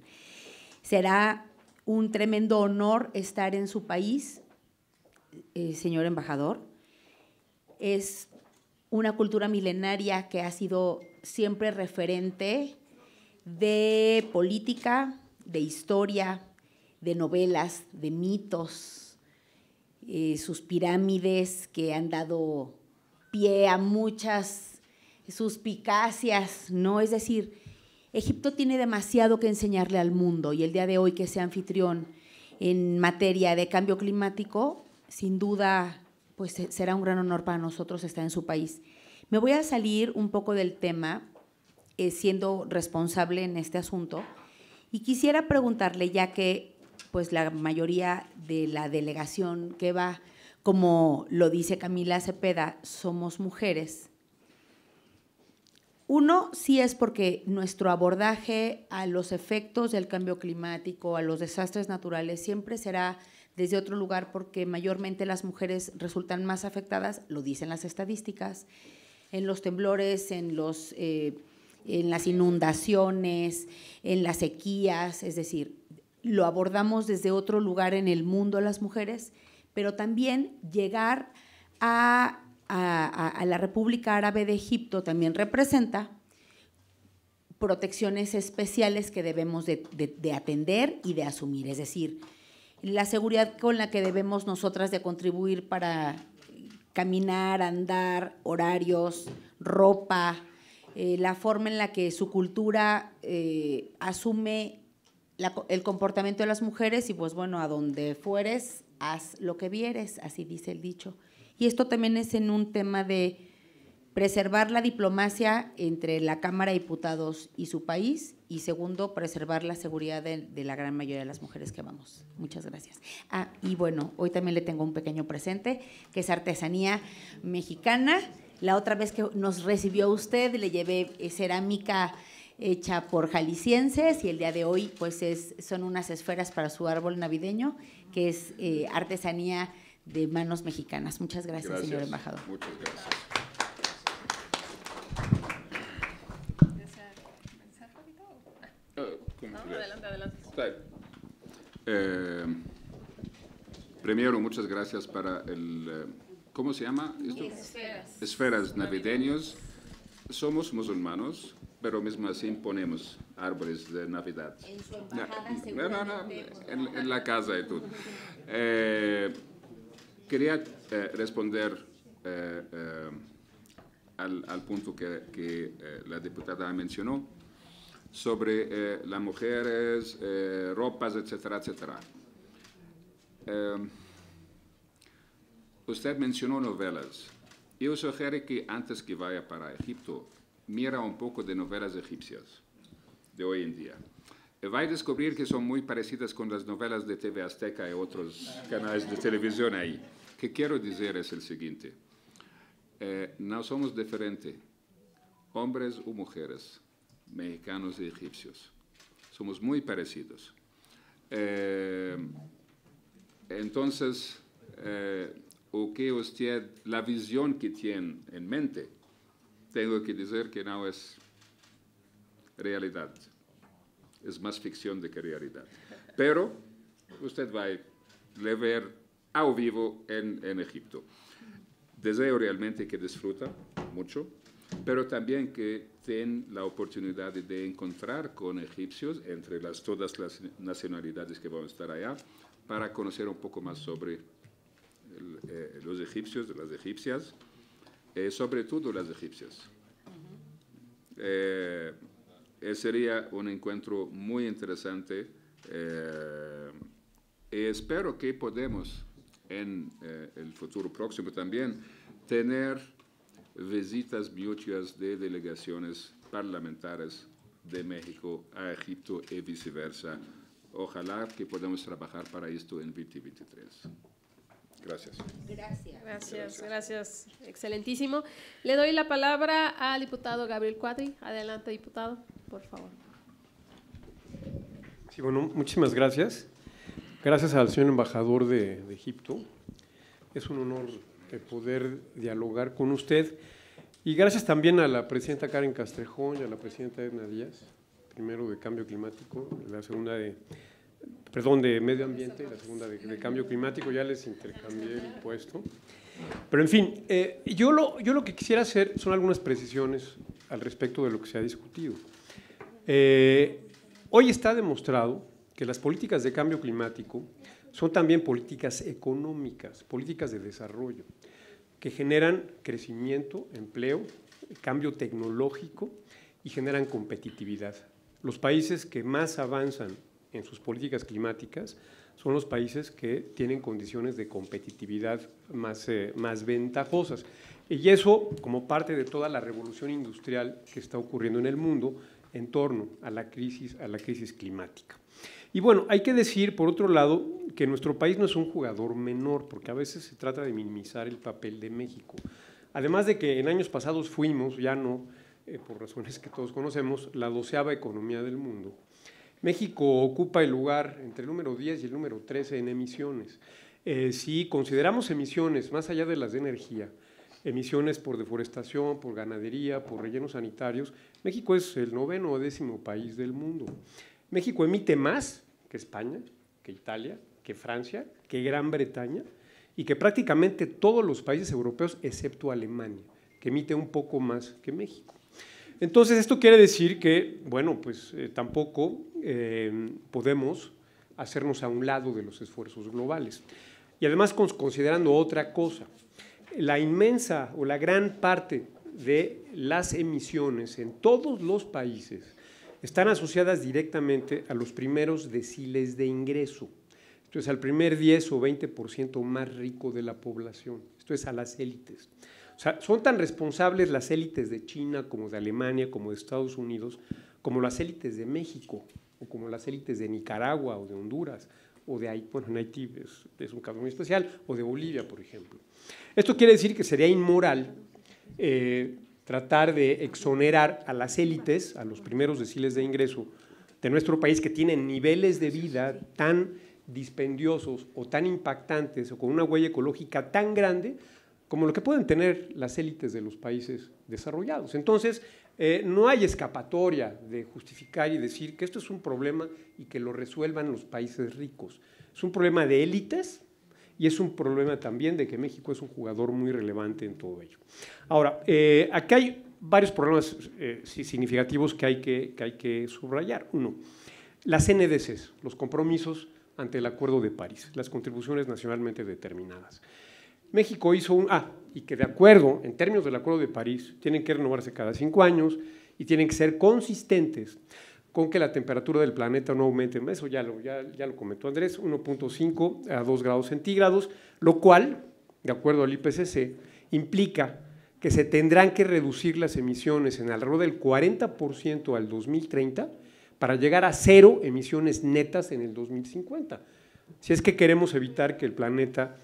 Será un tremendo honor estar en su país, señor embajador. Es una cultura milenaria que ha sido siempre referente de política, de historia, de novelas, de mitos, sus pirámides que han dado pie a muchas suspicacias, ¿no? Es decir, Egipto tiene demasiado que enseñarle al mundo y el día de hoy que sea anfitrión en materia de cambio climático, sin duda, pues será un gran honor para nosotros estar en su país. Me voy a salir un poco del tema, siendo responsable en este asunto, y quisiera preguntarle, ya que pues la mayoría de la delegación que va, como lo dice Camila Cepeda, somos mujeres. Uno, sí es porque nuestro abordaje a los efectos del cambio climático, a los desastres naturales, siempre será desde otro lugar porque mayormente las mujeres resultan más afectadas, lo dicen las estadísticas, en los temblores, en las inundaciones, en las sequías, es decir, lo abordamos desde otro lugar en el mundo las mujeres, pero también llegar a la República Árabe de Egipto también representa protecciones especiales que debemos de atender y de asumir, es decir, la seguridad con la que debemos nosotras de contribuir para caminar, andar, horarios, ropa, la forma en la que su cultura asume el comportamiento de las mujeres y pues bueno, a donde fueres, haz lo que vieres, así dice el dicho. Y esto también es en un tema de preservar la diplomacia entre la Cámara de Diputados y su país y segundo, preservar la seguridad de la gran mayoría de las mujeres que vamos. Muchas gracias. Y bueno, hoy también le tengo un pequeño presente que es artesanía mexicana. La otra vez que nos recibió usted le llevé cerámica hecha por jaliscienses y el día de hoy pues son unas esferas para su árbol navideño que es artesanía de manos mexicanas. Muchas gracias, señor embajador. Muchas gracias. Primero, muchas gracias para ¿cómo se llama esto? Esferas navideños. Somos musulmanos, pero mismo así ponemos árboles de Navidad. En su embajada seguramente. No, en la casa y todo. Quería responder al punto que la diputada mencionó sobre las mujeres, ropas, etcétera, etcétera. Usted mencionó novelas. Yo sugiero que antes que vaya para Egipto, mira un poco de novelas egipcias de hoy en día. Va a descubrir que son muy parecidas con las novelas de TV Azteca y otros canales de televisión ahí. ¿Qué quiero decir es el siguiente? No somos diferentes, hombres o mujeres, mexicanos y egipcios. Somos muy parecidos. Entonces, o que usted, la visión que tiene en mente, tengo que decir que no es realidad. Es más ficción de que realidad. Pero usted va a ver a vivo en Egipto. Deseo realmente que disfruta mucho, pero también que tenga la oportunidad de encontrar con egipcios, entre todas las nacionalidades que van a estar allá, para conocer un poco más sobre los egipcios, las egipcias, sobre todo las egipcias. Sería un encuentro muy interesante y espero que podamos en el futuro próximo también tener visitas mutuas de delegaciones parlamentarias de México a Egipto y viceversa. Ojalá que podamos trabajar para esto en 2023. Gracias. Gracias. Excelentísimo. Le doy la palabra al diputado Gabriel Cuadri. Adelante, diputado, por favor. Sí, bueno, muchísimas gracias. Gracias al señor embajador de Egipto. Es un honor poder dialogar con usted. Y gracias también a la presidenta Karen Castrejón y a la presidenta Edna Díaz, primero de Cambio Climático, la segunda de Medio Ambiente, la segunda de Cambio Climático, ya les intercambié el puesto. Pero en fin, yo lo que quisiera hacer son algunas precisiones al respecto de lo que se ha discutido. Hoy está demostrado que las políticas de cambio climático son también políticas económicas, políticas de desarrollo, que generan crecimiento, empleo, cambio tecnológico y generan competitividad. Los países que más avanzan en sus políticas climáticas son los países que tienen condiciones de competitividad más ventajosas. Y eso como parte de toda la revolución industrial que está ocurriendo en el mundo en torno a la crisis climática. Y bueno, hay que decir, por otro lado, que nuestro país no es un jugador menor, porque a veces se trata de minimizar el papel de México. Además de que en años pasados fuimos, ya no, por razones que todos conocemos, la 12ª economía del mundo. México ocupa el lugar entre el número 10 y el número 13 en emisiones. Si consideramos emisiones más allá de las de energía, emisiones por deforestación, por ganadería, por rellenos sanitarios, México es el 9º o 10º país del mundo. México emite más que España, que Italia, que Francia, que Gran Bretaña y que prácticamente todos los países europeos excepto Alemania, que emite un poco más que México. Entonces, esto quiere decir que, bueno, pues tampoco podemos hacernos a un lado de los esfuerzos globales. Y además, considerando otra cosa, la inmensa o la gran parte de las emisiones en todos los países están asociadas directamente a los primeros deciles de ingreso. Esto es al primer 10 o 20% más rico de la población. Esto es a las élites. O sea, son tan responsables las élites de China como de Alemania, como de Estados Unidos, como las élites de México, o como las élites de Nicaragua o de Honduras, o de Haití, bueno, en Haití es un caso muy especial, o de Bolivia, por ejemplo. Esto quiere decir que sería inmoral tratar de exonerar a las élites, a los primeros deciles de ingreso de nuestro país, que tienen niveles de vida tan dispendiosos o tan impactantes o con una huella ecológica tan grande como lo que pueden tener las élites de los países desarrollados. Entonces, no hay escapatoria de justificar y decir que esto es un problema y que lo resuelvan los países ricos. Es un problema de élites y es un problema también de que México es un jugador muy relevante en todo ello. Ahora, aquí hay varios problemas significativos que hay que subrayar. Uno, las NDCs, los compromisos ante el Acuerdo de París, las contribuciones nacionalmente determinadas. México hizo y que de acuerdo, en términos del Acuerdo de París, tienen que renovarse cada 5 años y tienen que ser consistentes con que la temperatura del planeta no aumente. Eso ya lo comentó Andrés, 1.5 a 2 grados centígrados, lo cual, de acuerdo al IPCC, implica que se tendrán que reducir las emisiones en alrededor del 40% al 2030 para llegar a 0 emisiones netas en el 2050. Si es que queremos evitar que el planeta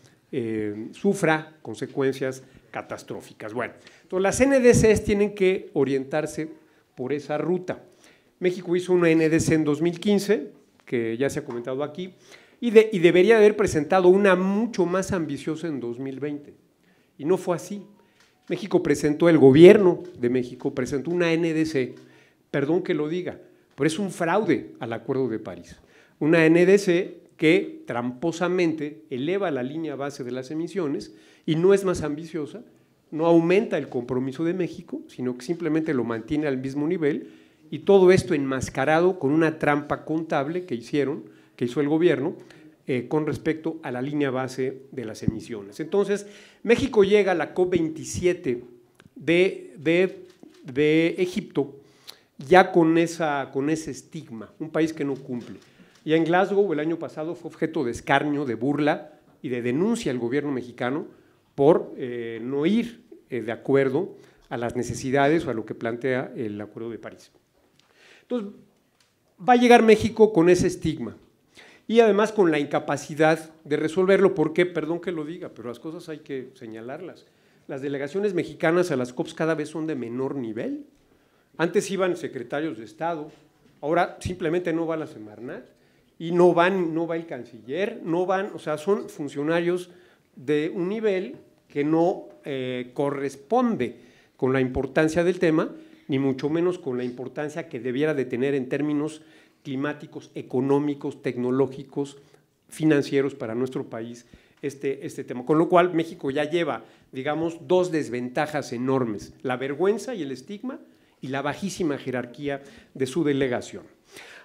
sufra consecuencias catastróficas. Bueno, entonces las NDCs tienen que orientarse por esa ruta. México hizo una NDC en 2015, que ya se ha comentado aquí, y debería haber presentado una mucho más ambiciosa en 2020. Y no fue así. El gobierno de México presentó una NDC, perdón que lo diga, pero es un fraude al Acuerdo de París. Una NDC que tramposamente eleva la línea base de las emisiones y no es más ambiciosa, no aumenta el compromiso de México, sino que simplemente lo mantiene al mismo nivel, y todo esto enmascarado con una trampa contable que hizo el gobierno con respecto a la línea base de las emisiones. Entonces, México llega a la COP27 de Egipto ya con ese estigma, un país que no cumple. Y en Glasgow el año pasado fue objeto de escarnio, de burla y de denuncia al gobierno mexicano por no ir de acuerdo a las necesidades o a lo que plantea el Acuerdo de París. Entonces, va a llegar México con ese estigma y además con la incapacidad de resolverlo, porque, perdón que lo diga, pero las cosas hay que señalarlas. Las delegaciones mexicanas a las COPs cada vez son de menor nivel. Antes iban secretarios de Estado, ahora simplemente no va la Semarnat, y no va el canciller, o sea, son funcionarios de un nivel que no corresponde con la importancia del tema, ni mucho menos con la importancia que debiera de tener en términos climáticos, económicos, tecnológicos, financieros para nuestro país este tema. Con lo cual, México ya lleva, digamos, 2 desventajas enormes, la vergüenza y el estigma y la bajísima jerarquía de su delegación.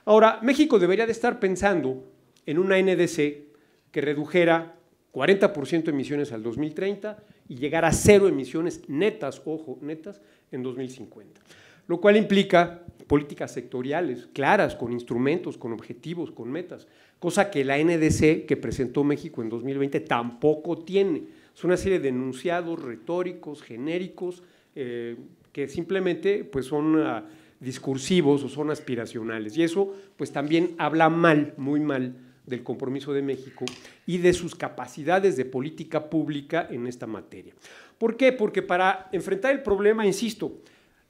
Ahora, México debería de estar pensando en una NDC que redujera 40% emisiones al 2030 y llegar a 0 emisiones netas, ojo, netas, en 2050. Lo cual implica políticas sectoriales claras, con instrumentos, con objetivos, con metas, cosa que la NDC que presentó México en 2020 tampoco tiene. Es una serie de enunciados retóricos, genéricos, que simplemente pues, son discursivos o son aspiracionales. Y eso pues, también habla muy mal del compromiso de México y de sus capacidades de política pública en esta materia. ¿Por qué? Porque para enfrentar el problema, insisto,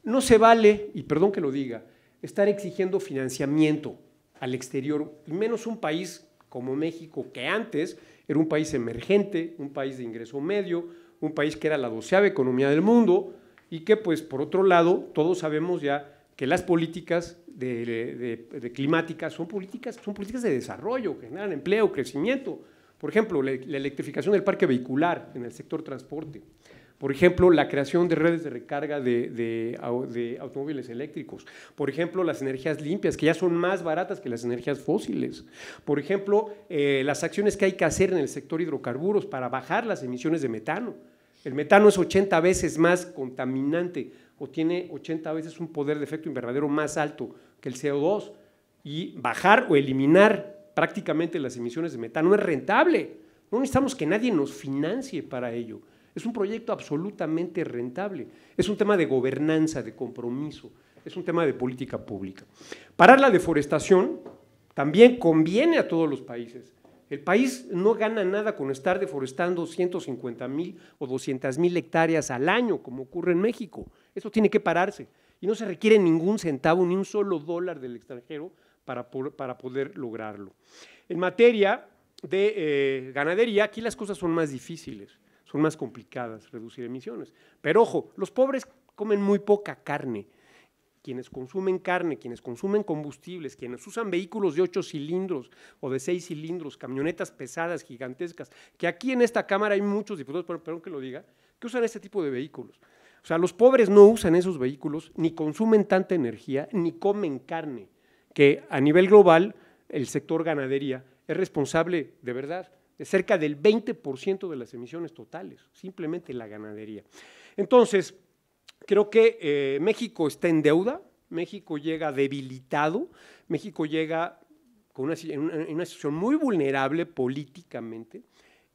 No se vale, y perdón que lo diga, estar exigiendo financiamiento al exterior, y menos un país como México, que antes era un país emergente, un país de ingreso medio, un país que era la 12ª economía del mundo, y que, pues, por otro lado, todos sabemos ya que las políticas climáticas son políticas de desarrollo, que generan empleo, crecimiento. Por ejemplo, la electrificación del parque vehicular en el sector transporte. Por ejemplo, la creación de redes de recarga de automóviles eléctricos. Por ejemplo, las energías limpias, que ya son más baratas que las energías fósiles. Por ejemplo, las acciones que hay que hacer en el sector hidrocarburos para bajar las emisiones de metano. El metano es 80 veces más contaminante o tiene 80 veces un poder de efecto invernadero más alto que el CO2. Y bajar o eliminar prácticamente las emisiones de metano no es rentable. No necesitamos que nadie nos financie para ello. Es un proyecto absolutamente rentable. Es un tema de gobernanza, de compromiso. Es un tema de política pública. Parar la deforestación también conviene a todos los países. El país no gana nada con estar deforestando 150,000 o 200,000 hectáreas al año, como ocurre en México. Eso tiene que pararse. Y no se requiere ningún centavo, ni un solo dólar del extranjero para poder lograrlo. En materia de ganadería, aquí las cosas son más difíciles, son más complicadas, reducir emisiones. Pero ojo, los pobres comen muy poca carne. Quienes consumen carne, quienes consumen combustibles, quienes usan vehículos de 8 cilindros o de 6 cilindros, camionetas pesadas, gigantescas, que aquí en esta Cámara hay muchos diputados, perdón que lo diga, que usan este tipo de vehículos. O sea, los pobres no usan esos vehículos, ni consumen tanta energía, ni comen carne, que a nivel global el sector ganadería es responsable, de verdad, de cerca del 20% de las emisiones totales, simplemente la ganadería. Entonces, creo que México está en deuda, México llega debilitado, México llega en una situación muy vulnerable políticamente.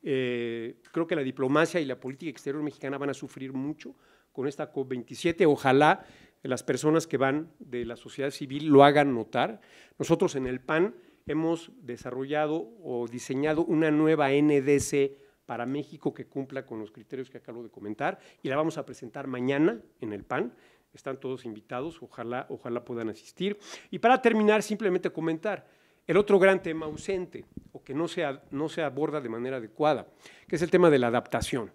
Creo que la diplomacia y la política exterior mexicana van a sufrir mucho con esta COP27. Ojalá las personas que van de la sociedad civil lo hagan notar. Nosotros en el PAN hemos desarrollado o diseñado una nueva NDC para México que cumpla con los criterios que acabo de comentar y la vamos a presentar mañana en el PAN. Están todos invitados, ojalá puedan asistir. Y para terminar, simplemente comentar el otro gran tema ausente o que no se aborda de manera adecuada, que es el tema de la adaptación.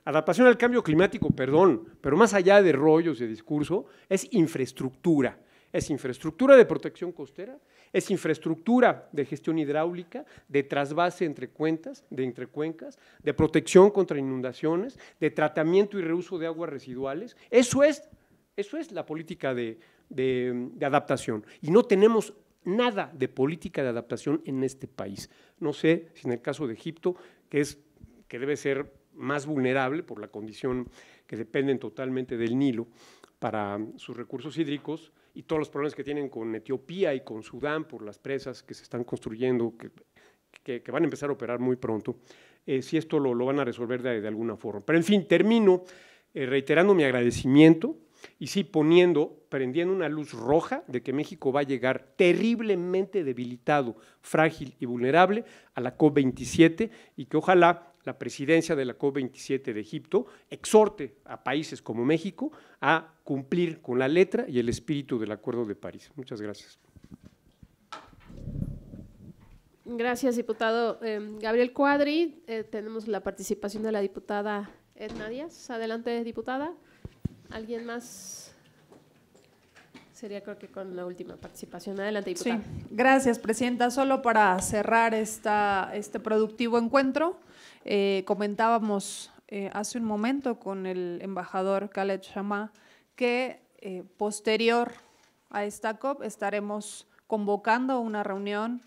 Adaptación al cambio climático, perdón, pero más allá de rollos de discurso, es infraestructura. Es infraestructura de protección costera, es infraestructura de gestión hidráulica, de trasvase entre cuencas, de protección contra inundaciones, de tratamiento y reuso de aguas residuales. Eso es la política de adaptación. Y no tenemos nada de política de adaptación en este país. No sé si en el caso de Egipto, que debe ser más vulnerable por la condición que dependen totalmente del Nilo para sus recursos hídricos y todos los problemas que tienen con Etiopía y con Sudán por las presas que se están construyendo, que van a empezar a operar muy pronto, si esto lo van a resolver de alguna forma. Pero en fin, termino reiterando mi agradecimiento y sí prendiendo una luz roja de que México va a llegar terriblemente debilitado, frágil y vulnerable a la COP27 y que ojalá la presidencia de la COP27 de Egipto exhorte a países como México a cumplir con la letra y el espíritu del Acuerdo de París. Muchas gracias. Gracias, diputado Gabriel Cuadri. Tenemos la participación de la diputada Edna Díaz. Adelante, diputada. ¿Alguien más? Sería creo que con la última participación. Adelante, diputada. Sí, gracias, presidenta. Solo para cerrar este productivo encuentro, comentábamos hace un momento con el embajador Khaled Shamaa que posterior a esta COP estaremos convocando una reunión,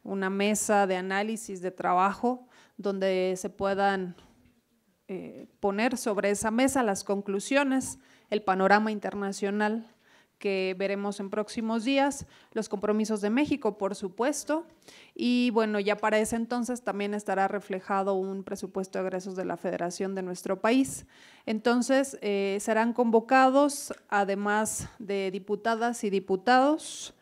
una mesa de análisis de trabajo donde se puedan poner sobre esa mesa las conclusiones, el panorama internacional que veremos en próximos días, los compromisos de México, por supuesto, y bueno, ya para ese entonces también estará reflejado un presupuesto de egresos de la Federación de nuestro país. Entonces, serán convocados, además de diputadas y diputados,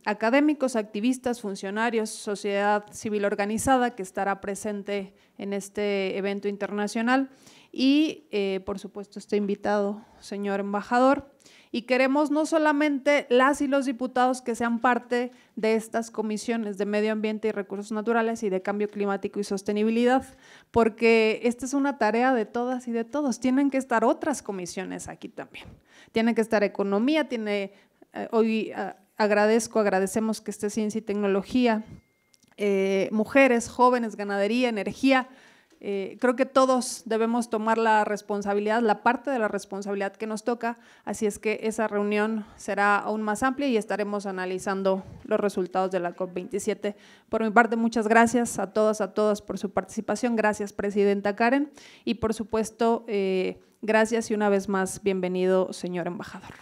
académicos, activistas, funcionarios, sociedad civil organizada que estará presente en este evento internacional y por supuesto está invitado, señor embajador. Y queremos no solamente las y los diputados que sean parte de estas comisiones de Medio Ambiente y Recursos Naturales y de Cambio Climático y Sostenibilidad, porque esta es una tarea de todas y de todos. Tienen que estar otras comisiones aquí también. Tiene que estar Economía, hoy agradecemos que esté Ciencia y Tecnología, Mujeres, Jóvenes, Ganadería, Energía. Creo que todos debemos tomar la responsabilidad, la parte de la responsabilidad que nos toca, así es que esa reunión será aún más amplia y estaremos analizando los resultados de la COP27. Por mi parte, muchas gracias a todas por su participación. Gracias, Presidenta Karen, y por supuesto, gracias y una vez más, bienvenido, señor embajador.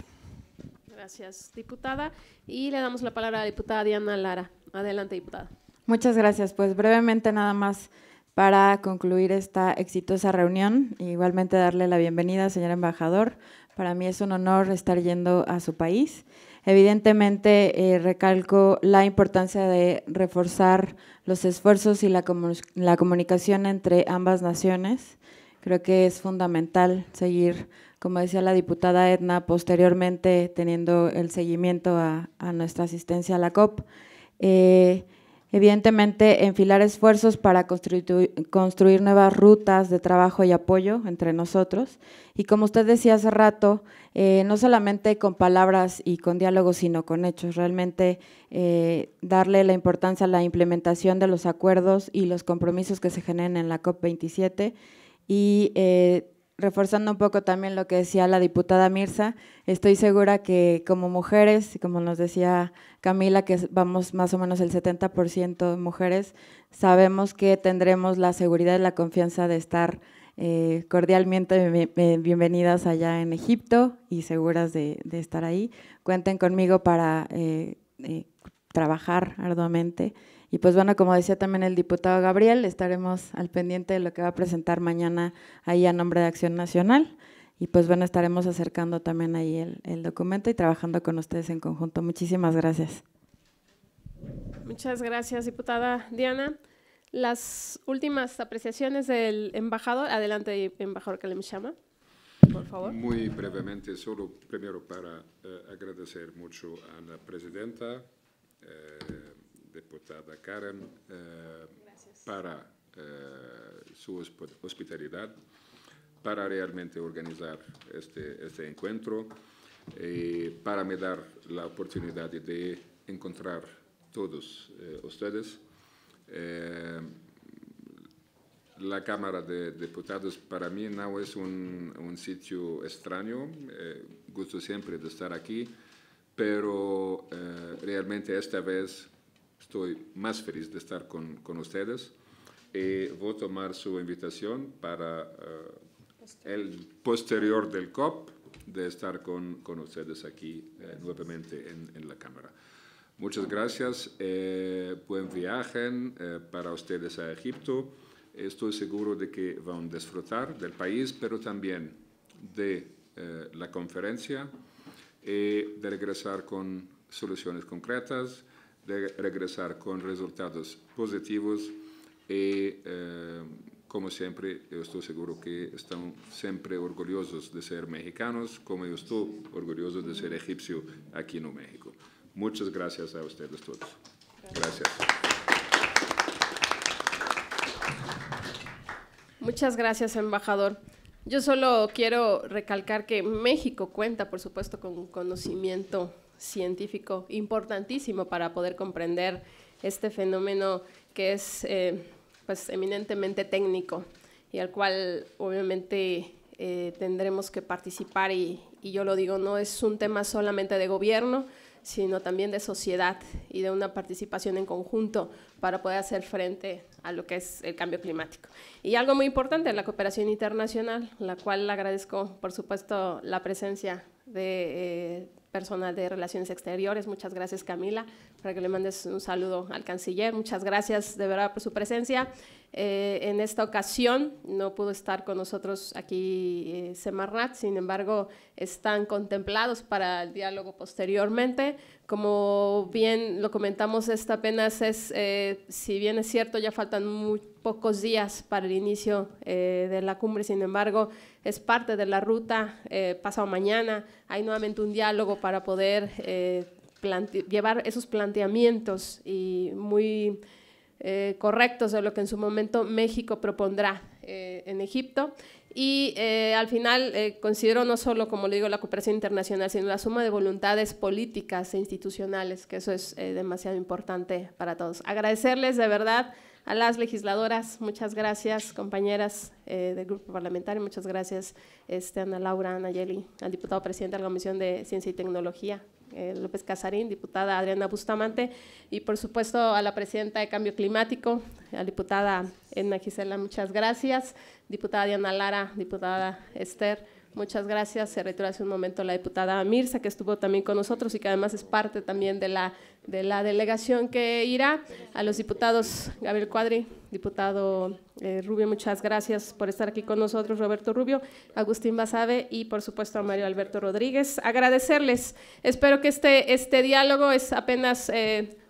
Gracias, diputada. Y le damos la palabra a la diputada Diana Lara. Adelante, diputada. Muchas gracias. Pues brevemente nada más para concluir esta exitosa reunión. Igualmente darle la bienvenida, señor embajador. Para mí es un honor estar yendo a su país. Evidentemente recalco la importancia de reforzar los esfuerzos y la comunicación entre ambas naciones. Creo que es fundamental seguir, como decía la diputada Edna, posteriormente teniendo el seguimiento a nuestra asistencia a la COP. Evidentemente, enfilar esfuerzos para construir nuevas rutas de trabajo y apoyo entre nosotros. Y como usted decía hace rato, no solamente con palabras y con diálogos, sino con hechos. Realmente darle la importancia a la implementación de los acuerdos y los compromisos que se generen en la COP27 y reforzando un poco también lo que decía la diputada Mirza, estoy segura que como mujeres, como nos decía Camila, que vamos más o menos el 70% de mujeres, sabemos que tendremos la seguridad y la confianza de estar cordialmente bienvenidas allá en Egipto y seguras de estar ahí. Cuenten conmigo para trabajar arduamente. Y pues bueno, como decía también el diputado Gabriel, estaremos al pendiente de lo que va a presentar mañana ahí a nombre de Acción Nacional. Y pues bueno, estaremos acercando también ahí el documento y trabajando con ustedes en conjunto. Muchísimas gracias. Muchas gracias, diputada Diana. Las últimas apreciaciones del embajador. Adelante, embajador Kalem Shama, por favor. Muy brevemente, solo primero para agradecer mucho a la presidenta, diputada Karen, para su hospitalidad, para realmente organizar este encuentro, para me dar la oportunidad de encontrar todos ustedes. La Cámara de Diputados para mí no es un sitio extraño, gusto siempre de estar aquí, pero realmente esta vez estoy más feliz de estar con ustedes y voy a tomar su invitación para el posterior del COP de estar con ustedes aquí nuevamente en la Cámara. Muchas gracias, buen viaje para ustedes a Egipto. Estoy seguro de que van a disfrutar del país, pero también de la conferencia y de regresar con soluciones concretas, de regresar con resultados positivos y, como siempre, yo estoy seguro que están siempre orgullosos de ser mexicanos, como yo estoy orgulloso de ser egipcio aquí en México. Muchas gracias a ustedes todos. Gracias. Muchas gracias, embajador. Yo solo quiero recalcar que México cuenta, por supuesto, con conocimiento científico importantísimo para poder comprender este fenómeno que es pues, eminentemente técnico y al cual obviamente tendremos que participar y yo lo digo, no es un tema solamente de gobierno, sino también de sociedad y de una participación en conjunto para poder hacer frente a lo que es el cambio climático. Y algo muy importante, la cooperación internacional, la cual agradezco, por supuesto, la presencia de personal de Relaciones Exteriores. Muchas gracias, Camila, para que le mandes un saludo al canciller. Muchas gracias de verdad por su presencia. En esta ocasión no pudo estar con nosotros aquí Semarnat, sin embargo, están contemplados para el diálogo posteriormente. Como bien lo comentamos, esta apenas es, si bien es cierto, ya faltan pocos días para el inicio de la cumbre, sin embargo, es parte de la ruta. Pasado mañana hay nuevamente un diálogo para poder llevar esos planteamientos y muy correctos de lo que en su momento México propondrá en Egipto. Y al final considero no solo, como le digo, la cooperación internacional, sino la suma de voluntades políticas e institucionales, que eso es demasiado importante para todos. Agradecerles de verdad a las legisladoras, muchas gracias, compañeras del grupo parlamentario, muchas gracias Ana Laura, Nayeli, al diputado presidente de la Comisión de Ciencia y Tecnología, López Casarín, diputada Adriana Bustamante, y por supuesto a la presidenta de Cambio Climático, a la diputada Edna Gisela, muchas gracias, diputada Diana Lara, diputada Esther, muchas gracias. Se retiró hace un momento la diputada Mirza, que estuvo también con nosotros y que además es parte también de la delegación que irá. A los diputados Gabriel Cuadri, diputado Rubio, muchas gracias por estar aquí con nosotros, Roberto Rubio, Agustín Basabe y por supuesto a Mario Alberto Rodríguez. Agradecerles, espero que este diálogo es apenas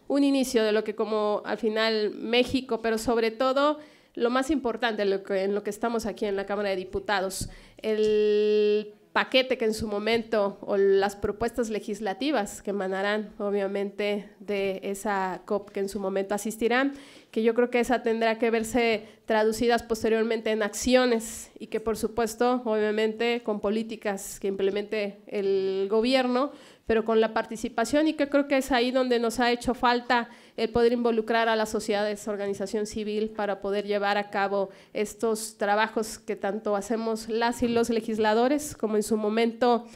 un inicio de lo que como al final México, pero sobre todo lo más importante en lo que estamos aquí en la Cámara de Diputados, el paquete que en su momento o las propuestas legislativas que emanarán obviamente de esa COP que en su momento asistirán, que yo creo que esa tendrá que verse traducidas posteriormente en acciones y que por supuesto obviamente con políticas que implemente el gobierno, pero con la participación, y que creo que es ahí donde nos ha hecho falta el poder involucrar a las sociedades, organización civil, para poder llevar a cabo estos trabajos que tanto hacemos las y los legisladores, como en su momento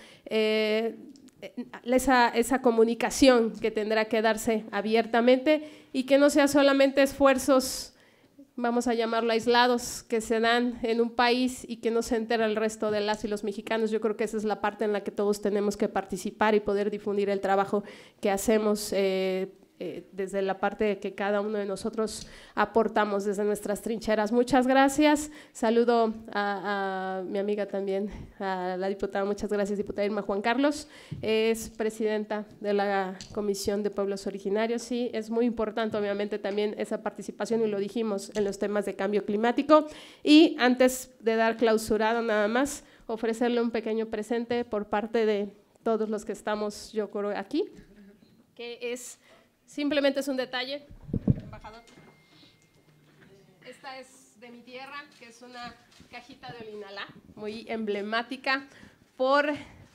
esa comunicación que tendrá que darse abiertamente y que no sea solamente esfuerzos, vamos a llamarlo aislados, que se dan en un país y que no se entera el resto de las y los mexicanos. Yo creo que esa es la parte en la que todos tenemos que participar y poder difundir el trabajo que hacemos desde la parte que cada uno de nosotros aportamos desde nuestras trincheras. Muchas gracias. Saludo a mi amiga también, a la diputada, muchas gracias, diputada Irma Juan Carlos, es presidenta de la Comisión de Pueblos Originarios. Sí, es muy importante obviamente también esa participación, y lo dijimos, en los temas de cambio climático. Y antes de dar clausurado nada más, ofrecerle un pequeño presente por parte de todos los que estamos, yo creo, aquí, que es… Simplemente es un detalle, embajador. Esta es de mi tierra, que es una cajita de Olinalá, muy emblemática por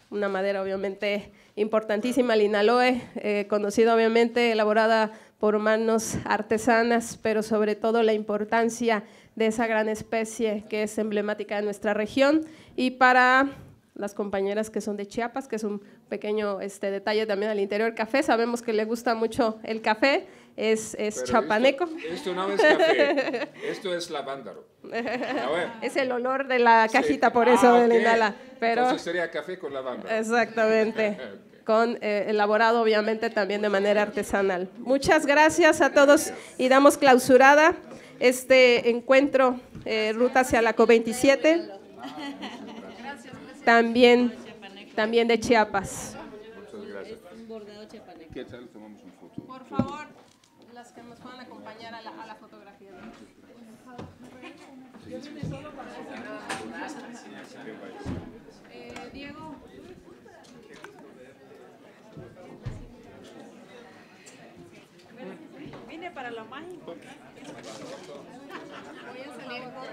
una madera obviamente importantísima, el linaloe, conocida obviamente, elaborada por manos artesanas, pero sobre todo la importancia de esa gran especie que es emblemática de nuestra región. Y para las compañeras que son de Chiapas, que es un pequeño detalle también al interior, café, sabemos que le gusta mucho el café, es chapaneco. Esto no es café, esto es lavándaro. Es el olor de la cajita, sí. Por eso de Lindala. Pero entonces sería café con lavándaro. Exactamente. Con elaborado obviamente también de manera artesanal. Muchas gracias a todos y damos clausurada este encuentro Ruta hacia la COP27. También de Chiapas. Muchas gracias. ¿Qué tal? Tomamos una foto. Por favor, las que nos puedan acompañar a la fotografía. Diego. Vine para lo más importante. Voy a salir con